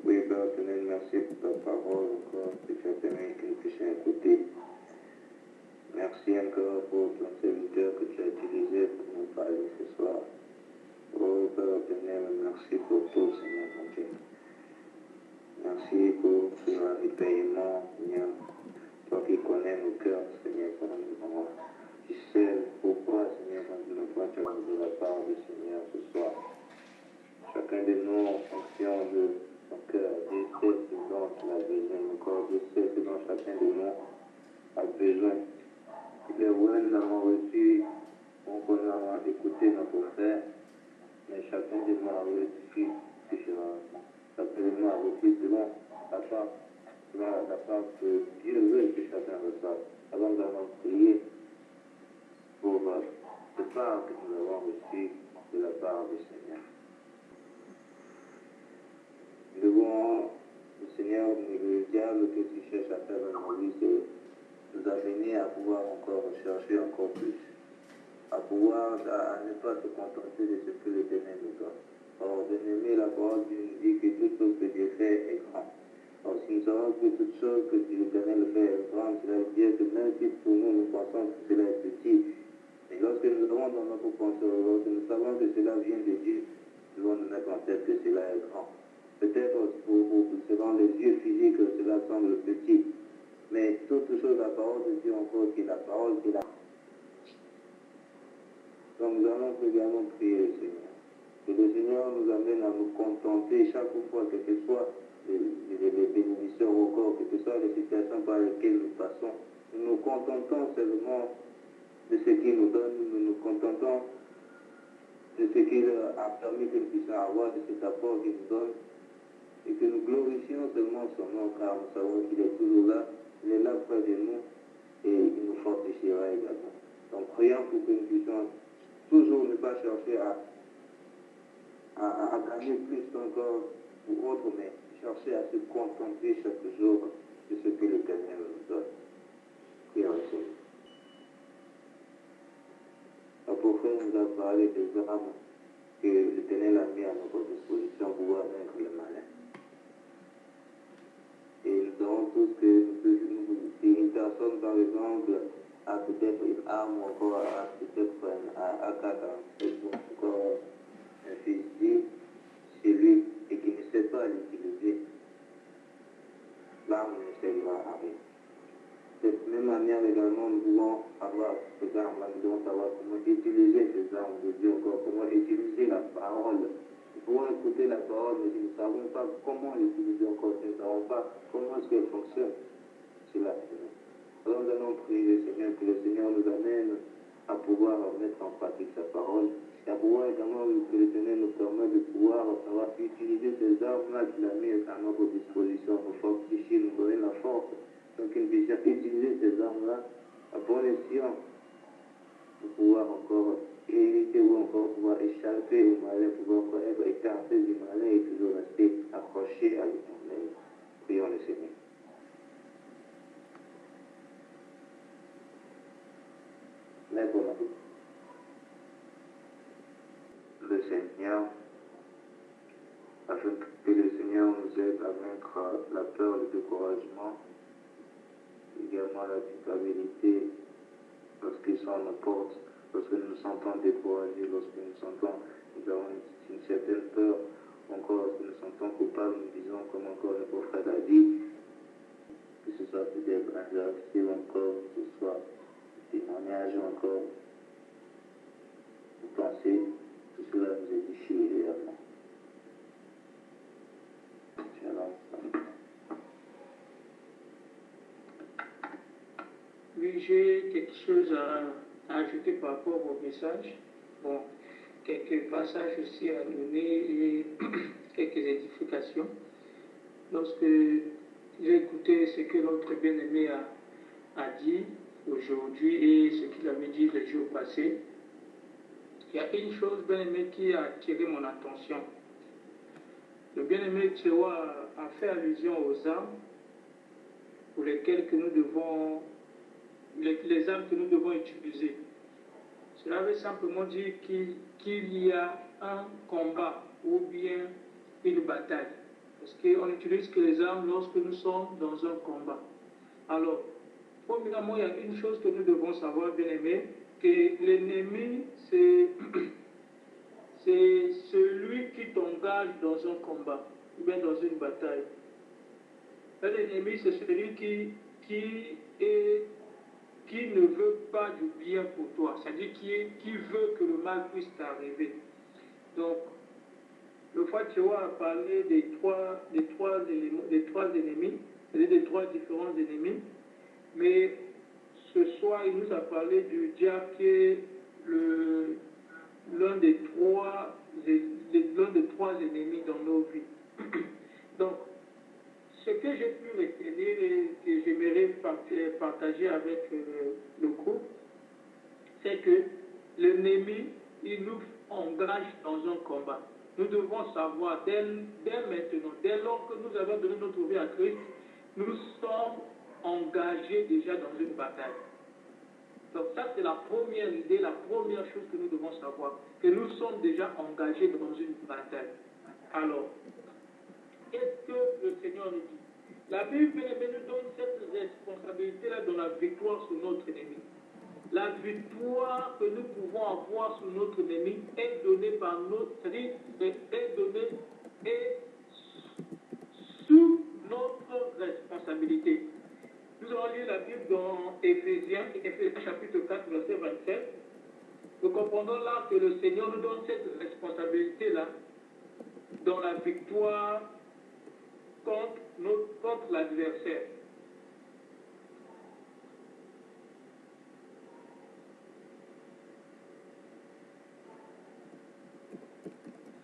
Oui, Père éternel, merci pour ta parole encore que tu as permis que nous puissions écouter. Merci encore pour ton serviteur que tu as utilisé pour nous parler ce soir. Oh Père éternel, merci pour tout, Seigneur mon Dieu. Merci pour le paiement, Seigneur. Toi qui connais nos cœurs, Seigneur, tu sais pourquoi, Seigneur, pourquoi tu as de la part du Seigneur ce soir. Chacun de nous, en fonction de son cœur, Dieu sait ce dont il a besoin, encore Dieu sait ce dont chacun de nous a besoin. Il est vrai, nous avons reçu, on a écouté notre frère, mais chacun de nous a reçu différemment. Chacun de nous a reçu selon la part que Dieu veut que chacun reçoive. Alors nous allons prier pour cette part que nous avons reçue de la part du Seigneur. Nous devons, le Seigneur, le diable que tu cherches à faire dans nos vies, c'est nous amener à pouvoir encore rechercher encore plus, à pouvoir à ne pas se contenter de ce que l'Éternel nous donne. Or, de aimer la parole Dieu nous dit que toute chose que Dieu fait est grande. Or, si nous savons que toute chose que l'Éternel fait est grande, cela veut dire que même si pour nous, nous pensons que cela est petit, mais lorsque nous avons dans notre pensée, lorsque nous savons que cela vient de Dieu, nous devons nous mettre en tête que cela est grand. Peut-être selon les yeux physiques, cela semble petit, mais toute chose, la parole de Dieu encore, qui est la parole qui est la. Donc nous allons également prier le Seigneur. Que le Seigneur nous amène à nous contenter chaque fois, quelles que soient les bénédictions au corps, quelles que soient les situations par lesquelles nous passons. Nous nous contentons seulement de ce qu'il nous donne, nous nous contentons de ce qu'il a permis que nous puissions avoir, de cet apport qu'il nous donne, et que nous glorifions seulement son nom, car nous savons qu'il est toujours là, il est là près de nous, et il nous fortifiera également. Donc prions pour que nous puissions toujours ne pas chercher à gagner plus encore ou autre, mais chercher à se contenter chaque jour de ce que l'Éternel nous donne. Prions le Seigneur. Le prophète nous a parlé des armes que l'Éternel a mis à notre disposition pour pouvoir vaincre le malin. Et nous savons tous que si une personne, par exemple, a peut-être une arme ou encore a peut-être un AK-47 ou encore un fusil chez lui et qui ne sait pas l'utiliser, l'arme ne servira à rien. De cette même manière également, nous devons avoir ces armes, nous devons savoir comment utiliser ces armes de Dieu, encore comment utiliser la parole. Nous pouvons écouter la parole, mais nous ne savons pas comment l'utiliser encore, nous ne savons pas comment est-ce qu'elle fonctionne. C'est là. Alors nous allons prier le Seigneur, que le Seigneur nous amène à pouvoir mettre en pratique sa parole, et à pouvoir également que le Seigneur nous permet de pouvoir savoir utiliser ces armes-là qu'il a mis à notre disposition, nous fortifier, nous donner la force. Donc nous puissions utiliser ces armes-là à bon escient pour pouvoir encore éviter ou encore pouvoir échapper au malin, pouvoir encore être écarté du malin et toujours rester accroché à l'Éternel. Prions le Seigneur. Le Seigneur, afin que le Seigneur nous aide à vaincre la peur, le découragement, également la culpabilité lorsqu'ils sont à nos portes, lorsque nous nous sentons découragés, lorsque nous avons une certaine peur, encore lorsque nous nous sentons coupables, nous disons comme encore le prophète a dit, que ce soit peut-être un verset encore, que ce soit un témoignage encore, vous pensez, tout cela nous édifie réellement. Je lance ça. choses à ajouter par rapport au message. Bon, quelques passages aussi à donner et quelques édifications. Lorsque j'ai écouté ce que notre bien-aimé a dit aujourd'hui et ce qu'il avait dit le jour passé, il y a une chose, bien-aimé, qui a attiré mon attention. Le bien-aimé Tchewa a fait allusion aux armes pour lesquelles que nous devons, les armes que nous devons utiliser. Cela veut simplement dire qu'il y a un combat ou bien une bataille. Parce qu'on n'utilise que les armes lorsque nous sommes dans un combat. Alors, premièrement, il y a une chose que nous devons savoir, bien-aimés, que l'ennemi, c'est celui qui t'engage dans un combat ou bien dans une bataille. L'ennemi, c'est celui qui ne veut pas du bien pour toi, c'est-à-dire qui veut que le mal puisse t'arriver. Donc, le Frère Tchewa a parlé des trois ennemis, c'est-à-dire des trois différents ennemis, mais ce soir, il nous a parlé du diable qui est l'un des trois ennemis dans nos vies. Donc, ce que j'ai pu retenir et que j'aimerais partager avec le groupe, c'est que l'ennemi, il nous engage dans un combat. Nous devons savoir dès maintenant, dès lors que nous avons donné notre vie à Christ, nous sommes engagés déjà dans une bataille. Donc ça, c'est la première idée, la première chose que nous devons savoir, que nous sommes déjà engagés dans une bataille. Alors, qu'est-ce que le Seigneur nous dit? La Bible nous donne cette responsabilité-là dans la victoire sur notre ennemi. La victoire que nous pouvons avoir sur notre ennemi est donnée par notre, c'est-à-dire est donnée et sous notre responsabilité. Nous allons lire la Bible dans Éphésiens chapitre 4, verset 27. Nous comprenons là que le Seigneur nous donne cette responsabilité-là dans la victoire contre l'adversaire.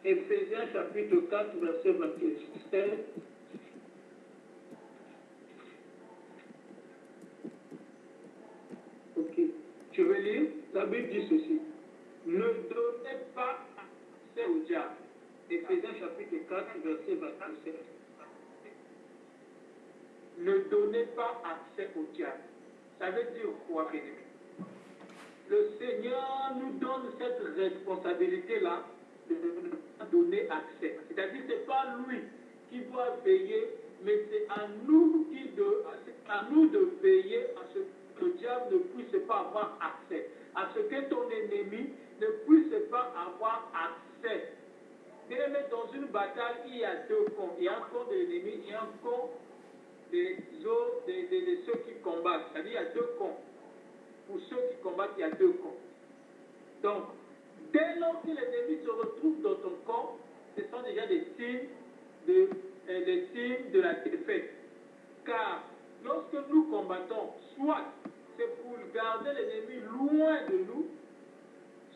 Éphésiens chapitre 4, verset 27. Ok. Je vais lire. La Bible dit ceci. Ne donnez pas accès au diable. Éphésiens chapitre 4, verset 27. Ne donnez pas accès au diable. Ça veut dire quoi, bien-aimé? Le Seigneur nous donne cette responsabilité-là de ne pas donner accès. C'est-à-dire que ce n'est pas lui qui doit veiller, mais c'est à nous de veiller à ce que le diable ne puisse pas avoir accès, à ce que ton ennemi ne puisse pas avoir accès. Bien aimé, dans une bataille, il y a deux camps. Il y a un camp de l'ennemi et un camp de ceux qui combattent. C'est-à-dire il y a deux camps. Pour ceux qui combattent, il y a deux camps. Donc, dès lors que l'ennemi se retrouve dans ton camp, ce sont déjà des signes de la défaite. Car lorsque nous combattons, soit c'est pour garder l'ennemi loin de nous,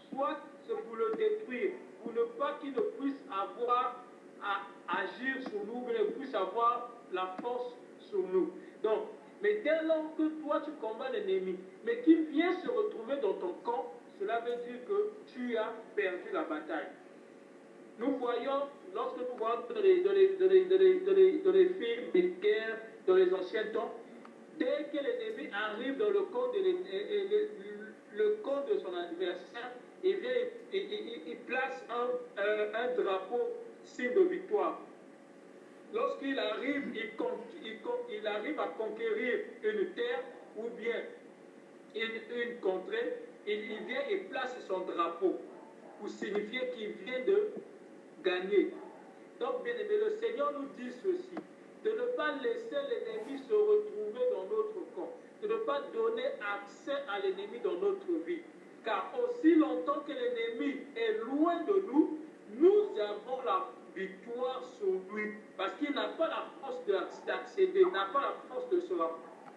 soit c'est pour le détruire, pour ne pas qu'il ne puisse avoir à agir sur nous, mais ne puisse avoir la force sur nous. Donc, mais dès lors que toi tu combats l'ennemi, mais qu'il vient se retrouver dans ton camp, cela veut dire que tu as perdu la bataille. Nous voyons, lorsque nous voyons dans les films de guerre, dans les anciens temps, dès que l'ennemi arrive dans le camp de son adversaire, il place un drapeau signe de victoire. Lorsqu'il arrive, il arrive à conquérir une terre ou bien une contrée, il vient et place son drapeau pour signifier qu'il vient de gagner. Donc, bien aimé, le Seigneur nous dit ceci, de ne pas laisser l'ennemi se retrouver dans notre camp, de ne pas donner accès à l'ennemi dans notre vie. Car aussi longtemps que l'ennemi est loin de nous, nous avons la victoire sur lui. Parce qu'il n'a pas la force d'accéder, n'a pas la force de se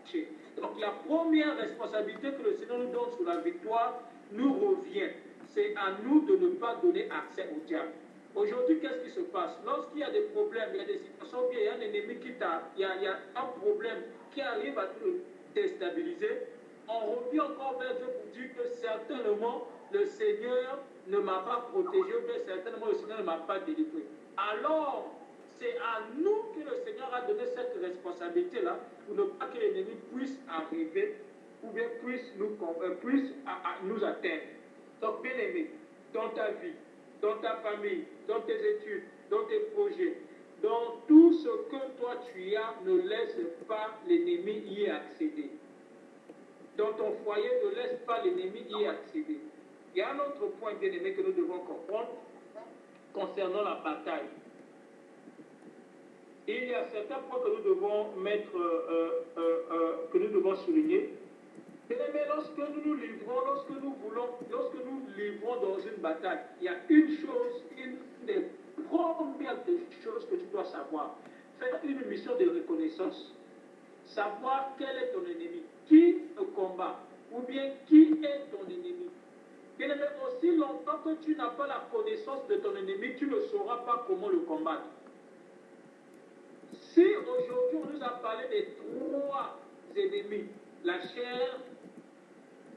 marcher. Donc la première responsabilité que le Seigneur nous donne sur la victoire nous revient. C'est à nous de ne pas donner accès au diable. Aujourd'hui, qu'est-ce qui se passe? Lorsqu'il y a des problèmes, il y a des situations où il y a un ennemi il y a un problème qui arrive à te déstabiliser, on revient encore vers Dieu pour dire que certainement le Seigneur ne m'a pas protégé, ou bien certainement le Seigneur ne m'a pas délivré. Alors, c'est à nous que le Seigneur a donné cette responsabilité-là pour ne pas que l'ennemi puisse arriver ou bien puisse nous atteindre. Donc, bien aimé, dans ta vie, dans ta famille, dans tes études, dans tes projets, dans tout ce que toi tu as, ne laisse pas l'ennemi y accéder. Dans ton foyer, ne laisse pas l'ennemi y accéder. Il y a un autre point, bien aimé, que nous devons comprendre concernant la bataille. Il y a certains points que nous devons mettre, que nous devons souligner. Bien aimé, lorsque nous nous livrons, lorsque nous livrons dans une bataille, il y a une chose, une des premières choses que tu dois savoir. Faire une mission de reconnaissance. Savoir quel est ton ennemi, qui te combat, ou bien qui est ton ennemi. Bien aimé, aussi longtemps que tu n'as pas la connaissance de ton ennemi, tu ne sauras pas comment le combattre. Si aujourd'hui on nous a parlé des trois ennemis, la chair,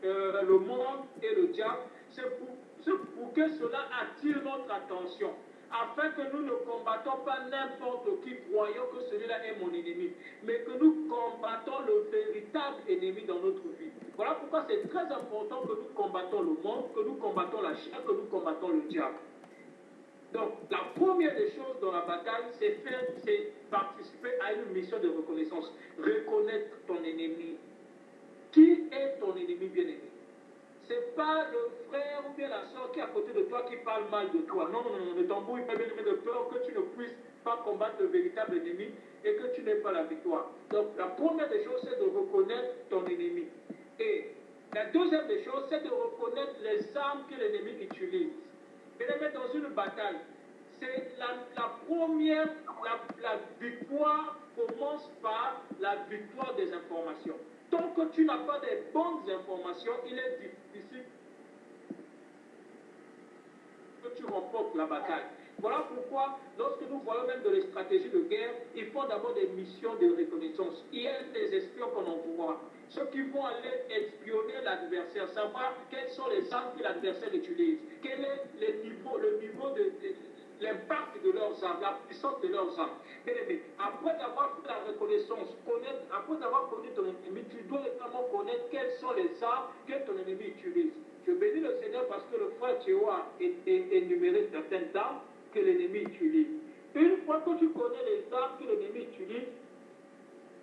le monde et le diable, c'est pour que cela attire notre attention, afin que nous ne combattons pas n'importe qui croyant que celui-là est mon ennemi, mais que nous combattons le véritable ennemi dans notre vie. Voilà pourquoi c'est très important que nous combattons le monde, que nous combattons la chair, que nous combattons le diable. Donc, la première des choses dans la bataille, c'est participer à une mission de reconnaissance. Reconnaître ton ennemi. Qui est ton ennemi bien-aimé? Ce n'est pas le frère ou bien la soeur qui est à côté de toi qui parle mal de toi. Non, non, non, ne t'embrouille pas, bien-aimé, de peur que tu ne puisses pas combattre le véritable ennemi et que tu n'aies pas la victoire. Donc, la première des choses, c'est de reconnaître ton ennemi. Et la deuxième des choses, c'est de reconnaître les armes que l'ennemi utilise. Bien-aimé, dans une bataille, c'est la première, la victoire commence par la victoire des informations. Tant que tu n'as pas des bonnes informations, il est difficile que tu remportes la bataille. Voilà pourquoi, lorsque nous voyons même de les stratégies de guerre, ils font d'abord des missions de reconnaissance. Il y a des espions qu'on envoie. Ceux qui vont aller espionner l'adversaire, savoir quelles sont les armes que l'adversaire utilise, quel est le niveau de l'impact de leurs armes, la puissance de leurs armes. Bien aimé, après avoir fait la reconnaissance, après avoir connu ton ennemi, tu dois également connaître quelles sont les armes que ton ennemi utilise. Je bénis le Seigneur parce que le frère Théo a énuméré certaines armes que l'ennemi utilise. Une fois que tu connais les armes que l'ennemi utilise,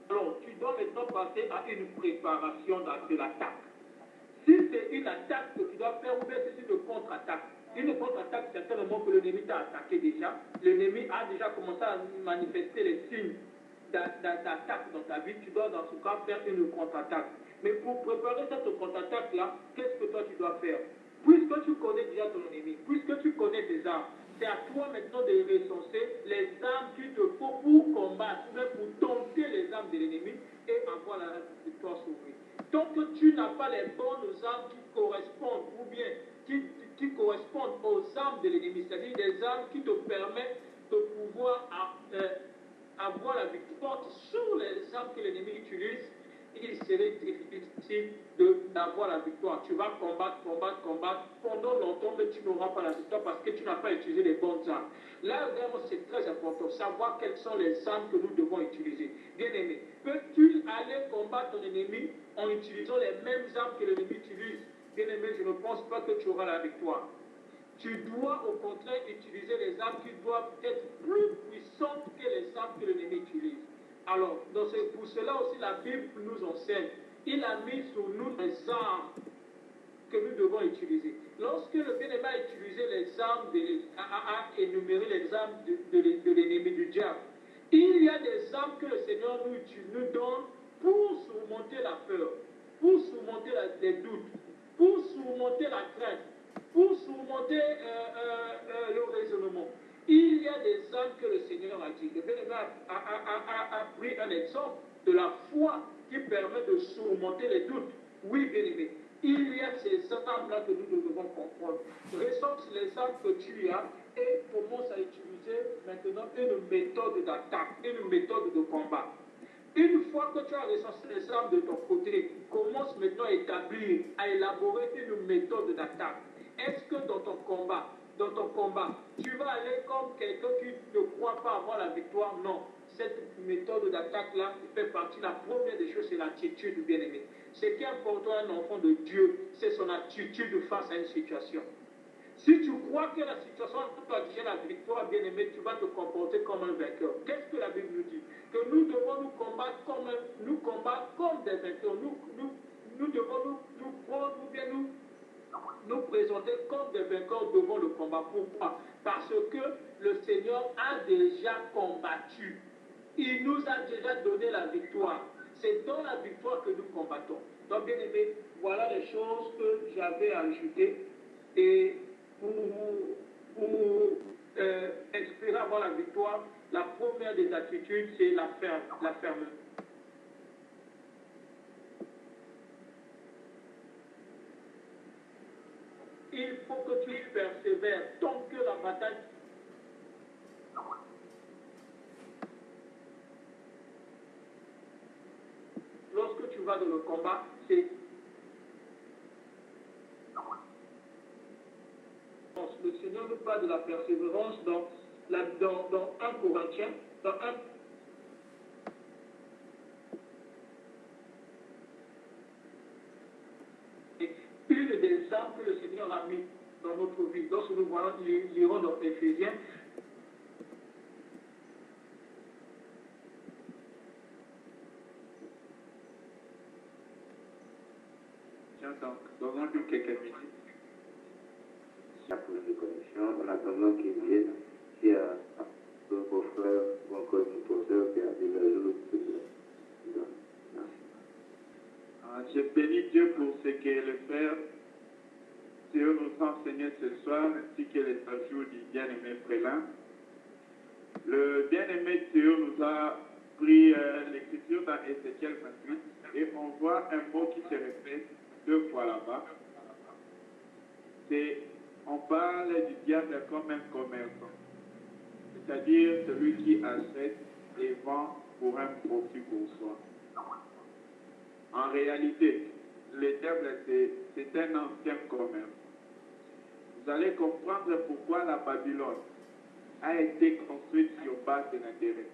alors tu dois maintenant passer à une préparation de l'attaque. Si c'est une attaque que tu dois faire, ou bien c'est une contre-attaque. Une contre-attaque, c'est certainement que l'ennemi t'a attaqué déjà. L'ennemi a déjà commencé à manifester les signes d'attaque dans ta vie. Tu dois dans ce cas faire une contre-attaque. Mais pour préparer cette contre-attaque-là, qu'est-ce que toi tu dois faire? Puisque tu connais déjà ton ennemi, puisque tu connais tes armes, c'est à toi maintenant de recenser les armes qu'il te faut pour combattre, même pour tenter les armes de l'ennemi et avoir la victoire sur lui. Tant que tu n'as pas les bonnes armes qui correspondent ou bien qui correspondent aux armes de l'ennemi, c'est-à-dire des armes qui te permettent de pouvoir avoir la victoire sur les armes que l'ennemi utilise, il serait difficile d'avoir la victoire. Tu vas combattre pendant longtemps, mais tu n'auras pas la victoire parce que tu n'as pas utilisé les bonnes armes. Là, vraiment, c'est très important, savoir quelles sont les armes que nous devons utiliser. Bien aimé, peux-tu aller combattre ton ennemi en utilisant les mêmes armes que l'ennemi utilise? Bien aimé, je ne pense pas que tu auras la victoire. Tu dois au contraire utiliser les armes qui doivent être plus puissantes que les armes que l'ennemi utilise. Alors, pour cela aussi, la Bible nous enseigne. Il a mis sur nous les armes que nous devons utiliser. Lorsque le bien-aimé a utilisé les armes, a énuméré les armes de l'ennemi du diable, il y a des armes que le Seigneur nous donne pour surmonter la peur, pour surmonter les doutes, pour surmonter la crainte, pour surmonter le raisonnement. Il y a des armes que le Seigneur a dit. Le bien-aimé a pris un exemple de la foi qui permet de surmonter les doutes. Oui, bien-aimé, il y a ces armes-là que nous devons comprendre. Ressource les armes que tu as et commence à utiliser maintenant une méthode d'attaque, une méthode de combat. Une fois que tu as recensé les armes de ton côté, commence maintenant à établir, à élaborer une méthode d'attaque. Est-ce que dans ton combat, tu vas aller comme quelqu'un qui ne croit pas avoir la victoire? Non. Cette méthode d'attaque-là fait partie, la première des choses, c'est l'attitude, bien-aimé. Ce qui est important à un enfant de Dieu, c'est son attitude face à une situation. Si tu crois que la situation peut attirer la victoire, bien-aimé, tu vas te comporter comme un vainqueur. Qu'est-ce que la Bible nous dit? Que nous devons nous combattre comme des vainqueurs. Nous devons nous prendre ou bien nous présenter comme des vainqueurs devant le combat. Pourquoi? Parce que le Seigneur a déjà combattu. Il nous a déjà donné la victoire. C'est dans la victoire que nous combattons. Donc, bien aimé, voilà les choses que j'avais à ajouter. Et pour vous espérer avoir la victoire, la première des attitudes, c'est la fermeté. Il faut que tu persévères tant que la bataille. Lorsque tu vas dans le combat, c'est le Seigneur nous parle de la persévérance dans 1 Corinthiens, dans 1. Une des armes que le Seigneur a mis dans notre vie, lorsque nous lirons dans Éphésiens, donc, donnons-lui quelques minutes. La première connexion, en attendant qu'il vienne, il y a un beau-frère ou encore une professeur qui a développé le Je bénis Dieu pour ce que le Frère Théo nous a enseigné ce soir, ainsi que les ajouts du bien-aimé Frélan. Le bien-aimé Théo nous a pris l'écriture dans Ézéchiel 28 et on voit un mot qui se répète 2 fois là-bas. On parle du diable comme un commerçant, c'est-à-dire celui qui achète et vend pour un profit pour soi. En réalité, le diable, c'est un ancien commerçant. Vous allez comprendre pourquoi la Babylone a été construite sur base de l'intérêt.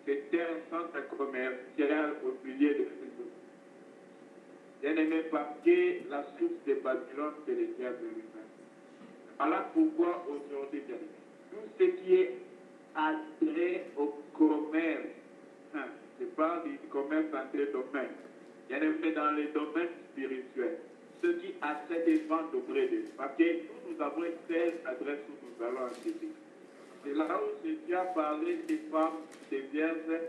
C'était un centre commercial au milieu de tout. Bien aimé, parce que la source de Babylone, c'est le diable lui-même. Voilà pourquoi aujourd'hui, bien aimé, tout ce qui est attrait au commerce, je parle du commerce en deux domaines. Bien aimé, dans les domaines spirituels, ceux qui achètent et vendent auprès d'eux. Parce que nous avons une telle adresse où nous allons acheter. C'est là où Jésus a parlé des femmes, des vierges,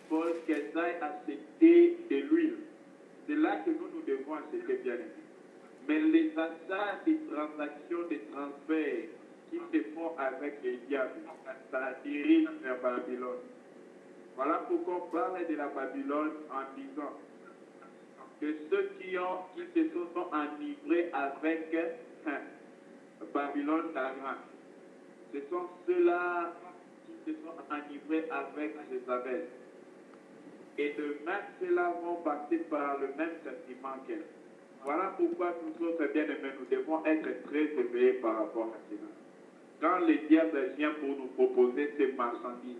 pour qu'elles aillent acheter de l'huile. C'est là que nous devons acheter, bien aimé. Mais les achats, des transactions, des transferts qui se font avec les diables, ça dirige vers Babylone. Voilà pourquoi on parle de la Babylone en disant que ceux qui se sont enivrés avec Babylone la grande, ce sont ceux-là qui se sont enivrés avec Jézabel. Et demain, ceux-là vont passer par le même sentiment qu'elle. Voilà pourquoi nous autres bien-aimés, nous devons être très éveillés par rapport à cela. Quand le diable vient pour nous proposer ces marchandises,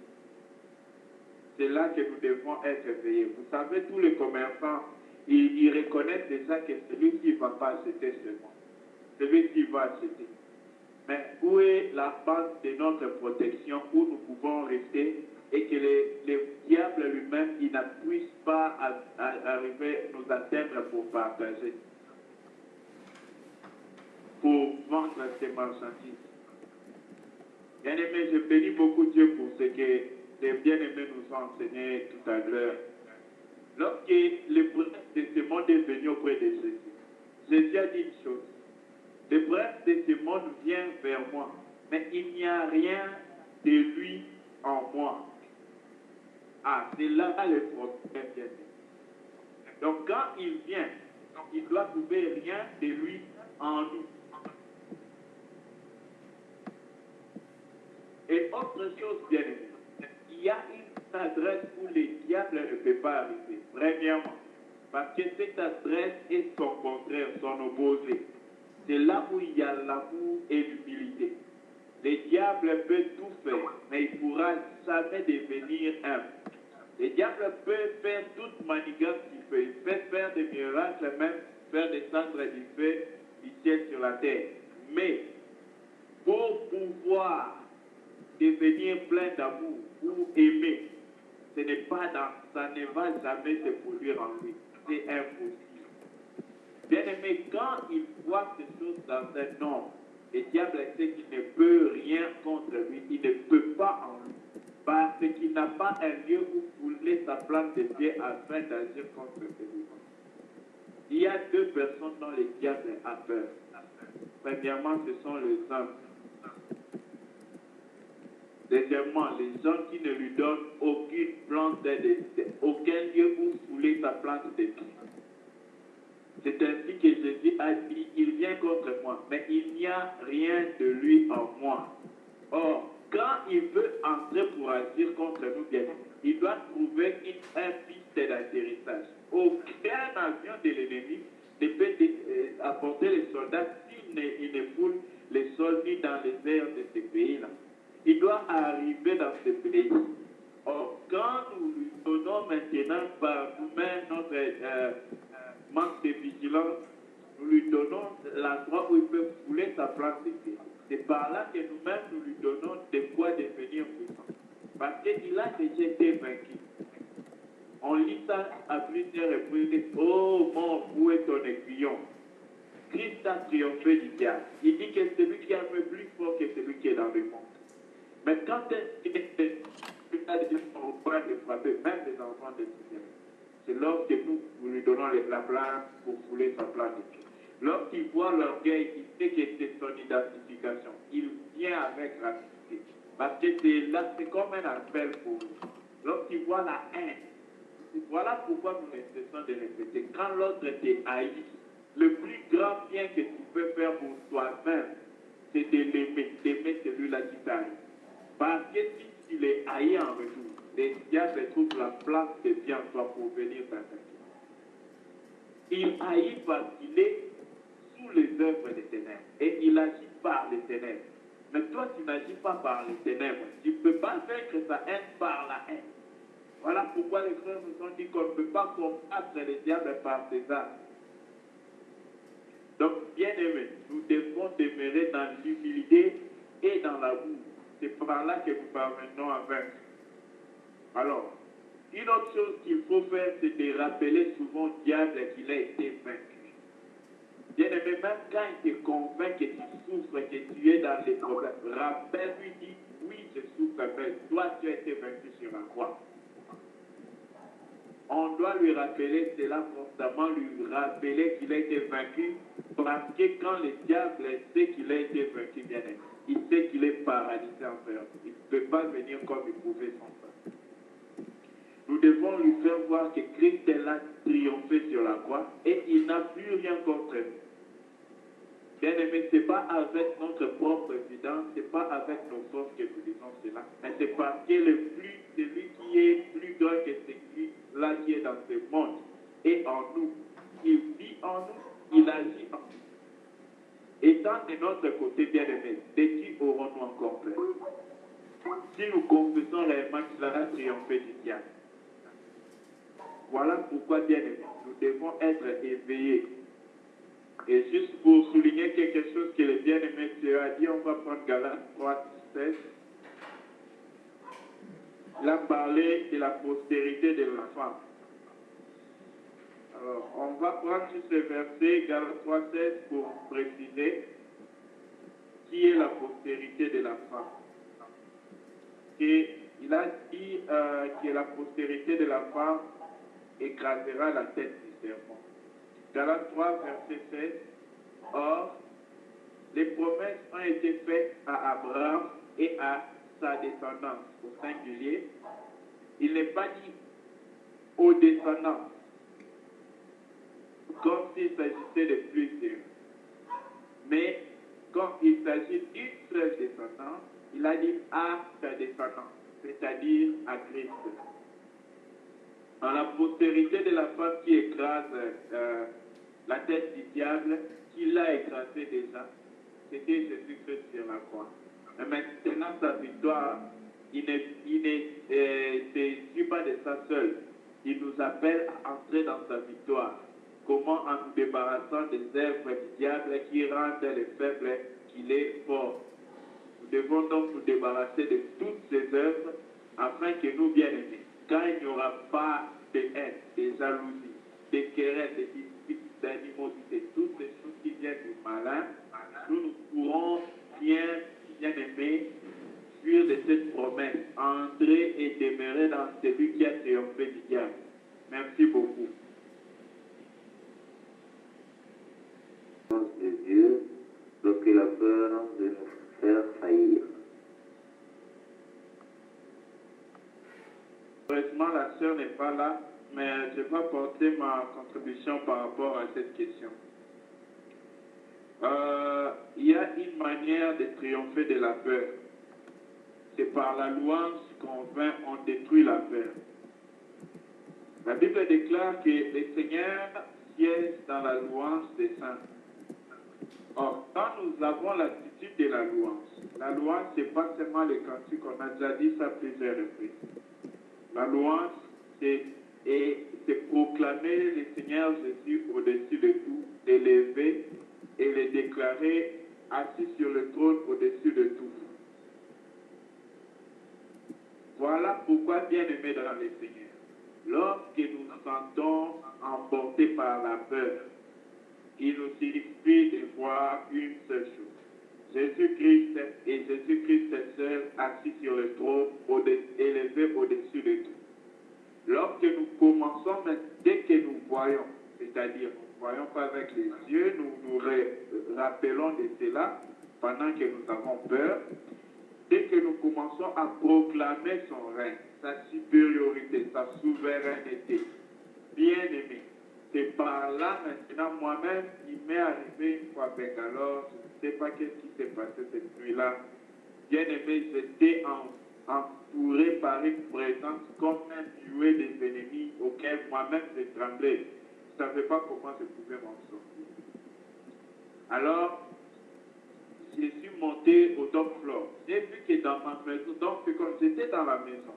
c'est là que nous devons être éveillés. Vous savez, tous les commerçants, ils reconnaissent déjà que celui qui ne va pas acheter seulement, celui qui va acheter. Mais où est la base de notre protection, où nous pouvons rester et que le diable lui-même, il ne puisse pas arriver nous atteindre pour partager, pour vendre ces marchandises. Bien-aimés, je bénis beaucoup Dieu pour ce que les bien-aimés nous ont enseigné tout à l'heure. Lorsque le prince de ce monde est venu auprès de Jésus, Jésus a dit une chose. Le prince de ce monde vient vers moi, mais il n'y a rien de lui en moi. Ah, c'est là le problème. Donc quand il vient, il doit trouver rien de lui en nous. Et autre chose, bien aimé, il y a une adresse où le diable ne peut pas arriver. Premièrement, parce que cette adresse est son contraire, son opposé. C'est là où il y a l'amour et l'humilité. Le diable peut tout faire, mais il ne pourra jamais devenir humble. Le diable peut faire toute manigance qu'il peut. Il peut faire des miracles, même faire descendre du feu du ciel sur la terre. Mais pour pouvoir devenir plein d'amour ou aimer, ce n'est pas dans, ça ne va jamais se produire en lui. C'est impossible. Bien aimé, quand il voit ces choses dans un homme, le diable sait qu'il ne peut rien contre lui, il ne peut pas en lui, parce qu'il n'a pas un lieu où fouler sa plante de pied afin d'agir contre celui-là. Il y a deux personnes dont le diable a peur. Premièrement, ce sont les hommes. Deuxièmement, les gens qui ne lui donnent aucune plante, aucun lieu où fouler sa plante de pied. C'est ainsi que Jésus a dit, il vient contre moi, mais il n'y a rien de lui en moi. Or, quand il veut entrer pour agir contre nous, bien, il doit trouver un piste d'atterrissage. Aucun avion de l'ennemi ne peut apporter les soldats s'il ne foule les sols ni dans les airs de ce pays-là. Il doit arriver dans ce pays. Or, quand nous lui donnons maintenant par nous-mêmes notre manque de vigilance, nous lui donnons l'endroit où il peut fouler sa place de pied. C'est par là que nous-mêmes nous lui donnons de quoi devenir puissant. Parce qu'il a déjà été vaincu. On lit ça à plusieurs reprises. Oh mon, où est ton aiguillon? Christ a triomphé du diable. Il dit que c'est lui qui est un peu plus fort que celui qui est dans le monde. Mais quand il est on peut le frapper, même les enfants de Dieu. C'est lorsque nous lui donnons la place pour fouler sa place de pied. Lorsqu'il voit l'orgueil, il sait que c'est son identification. Il vient avec rapidité. Parce que c'est comme un appel pour nous. Lorsqu'il voit la haine, voilà pourquoi nous ne cessons de répéter. Quand l'autre te haït, le plus grand bien que tu peux faire pour toi-même, c'est de l'aimer, d'aimer celui-là qui t'haït. Parce que si tu les haïs en retour, les diables trouvent la place de bien en toi pour venir t'attaquer. Il haït parce qu'il est sous les œuvres des ténèbres et il agit par les ténèbres. Mais toi, tu n'agis pas par les ténèbres. Tu ne peux pas vaincre sa haine par la haine. Voilà pourquoi les frères nous ont dit qu'on ne peut pas combattre les diables par ses armes. Donc, bien aimés, nous devons demeurer dans l'humilité et dans l'amour. C'est par là que nous parvenons à vaincre. Alors, une autre chose qu'il faut faire, c'est de rappeler souvent au diable qu'il a été vaincu. Bien aimé, même quand il te convainc que tu souffres, que tu es dans les problèmes, rappelle-lui, dis, oui, je souffre, mais toi, tu as été vaincu sur la croix. On doit lui rappeler cela constamment, lui rappeler qu'il a été vaincu, parce que quand le diable sait qu'il a été vaincu, bien aimé, il sait qu'il est paralysé en peur. Il ne peut pas venir comme il pouvait sans ça. Nous devons lui faire voir que Christ a triomphé sur la croix et il n'a plus rien contre nous. Bien aimé, ce n'est pas avec notre propre évidence, ce n'est pas avec nos forces que nous disons cela, mais c'est parce que celui qui est plus grand que celui-là qui est dans ce monde est en nous. Il vit en nous, il agit en nous. Étant de notre côté, bien aimé, de qui aurons-nous encore peur? Si nous confessons réellement qu'il a triomphé du diable. Voilà pourquoi, bien aimé, nous devons être éveillés. Et juste pour souligner quelque chose que le bien-aimé Dieu a dit, on va prendre Galates 3, 16. Il a parlé de la postérité de la femme. Alors, on va prendre sur ce verset, Galates 3, 16, pour préciser qui est la postérité de la femme. Et il a dit que la postérité de la femme écrasera la tête du serpent. Galates 3, verset 16. Or, les promesses ont été faites à Abraham et à sa descendance, au singulier. Il n'est pas dit aux descendants. comme s'il s'agissait de plusieurs. Mais quand il s'agit d'une seule descendance, il a dit à sa descendance, c'est-à-dire à Christ. Dans la postérité de la femme qui écrase la tête du diable, qui l'a écrasé déjà, c'était Jésus-Christ sur la croix. Mais maintenant, sa victoire, il ne suit pas de ça seul. Il nous appelle à entrer dans sa victoire. Comment? En nous débarrassant des œuvres du diable qui rendent les faibles qu'il est fort. Nous devons donc nous débarrasser de toutes ces œuvres afin que nous, bien-aimés, quand il n'y aura pas de haine, de jalousie, de querelles, de disputes, d'animosité, toutes ces choses qui viennent du malin, nous pourrons bien-aimés, fuir de cette promesse, entrer et demeurer dans celui qui a triomphé du diable. Merci beaucoup. De Dieu, lorsque la peur de nous faire faillir. Heureusement, la sœur n'est pas là, mais je vais apporter ma contribution par rapport à cette question. Il y a une manière de triompher de la peur. C'est par la louange on détruit la peur. La Bible déclare que le Seigneur siège dans la louange des saints. Or, quand nous avons l'attitude de la louange, ce n'est pas seulement le cantique, on a déjà dit ça plusieurs reprises. La louange, c'est proclamer le Seigneur Jésus au-dessus de tout, l'élever et le déclarer assis sur le trône au-dessus de tout. Voilà pourquoi, bien-aimés dans le Seigneur, lorsque nous nous sentons emportés par la peur, il nous suffit de voir une seule chose. Jésus-Christ et Jésus-Christ seul assis sur le trône, élevé au-dessus de tout. Lorsque nous commençons, dès que nous voyons, c'est-à-dire nous ne voyons pas avec les yeux, nous nous rappelons de cela pendant que nous avons peur, dès que nous commençons à proclamer son règne, sa supériorité, sa souveraineté, bien-aimé, c'est par là maintenant, moi-même, il m'est arrivé une fois avec alors, je ne sais pas qu'est-ce qui s'est passé cette nuit-là. Bien-aimé, j'étais entouré par une présence comme un nuée des ennemis auxquels moi-même j'ai tremblé. Je ne savais pas comment je pouvais m'en sortir. Alors, je suis monté au top floor. J'ai vu que dans ma maison, donc c'est comme j'étais dans la maison,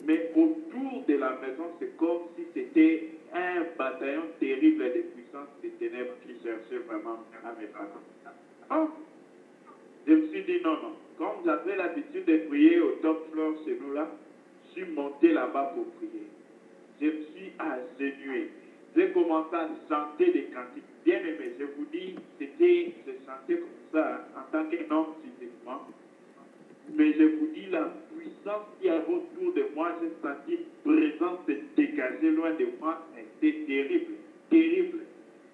mais autour de la maison, c'est comme si c'était un bataillon terrible de puissance des ténèbres qui cherchait vraiment à me battre. Oh, je me suis dit non. Comme j'avais l'habitude de prier au top floor chez nous là, je suis monté là-bas pour prier. Je me suis agenouillé. J'ai commencé à chanter des cantiques. Bien aimé, je vous dis, je chantais comme ça en tant qu'un homme physiquement. Mais je vous dis, la puissance qui y avait autour de moi, j'ai senti une présence se dégager loin de moi. C'était terrible, terrible.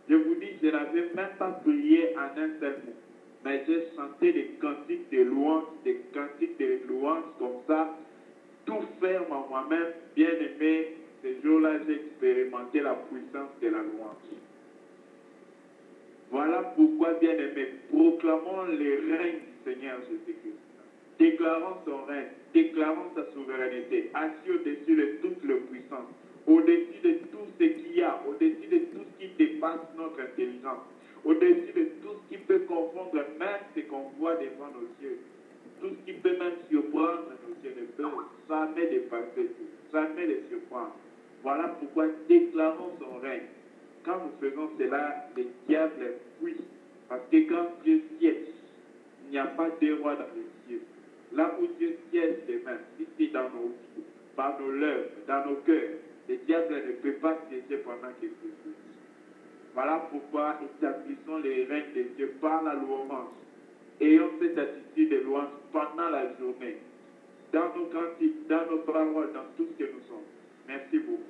Je vous dis, je n'avais même pas prié en un seul mot. Mais j'ai chanté des cantiques de louange, comme ça, tout ferme en moi-même, bien aimé. Ce jour-là, j'ai expérimenté la puissance de la louange. Voilà pourquoi, bien aimé, proclamons le règne du Seigneur Jésus-Christ. Déclarons son règne, déclarons sa souveraineté, assis au-dessus de toute la puissance, au-dessus de tout ce qu'il y a, au-dessus de tout ce qui dépasse notre intelligence, au-dessus de tout ce qui peut confondre même ce qu'on voit devant nos yeux, tout ce qui peut même surprendre nos yeux, ne peut jamais dépasser tout, jamais les surprendre. Voilà pourquoi déclarons son règne. Quand nous faisons cela, le diable fuit. Parce que quand Dieu siège, il n'y a pas de roi dans les cieux. Là où Dieu siège demain, si c'est dans nos vies, par nos lèvres, dans nos cœurs, le diable ne peut pas siéger pendant qu'il se suit. Voilà pourquoi établissons les règnes de Dieu par la louange. Ayons cette attitude de louange pendant la journée, dans nos cantiques, dans nos paroles, dans tout ce que nous sommes. Merci beaucoup.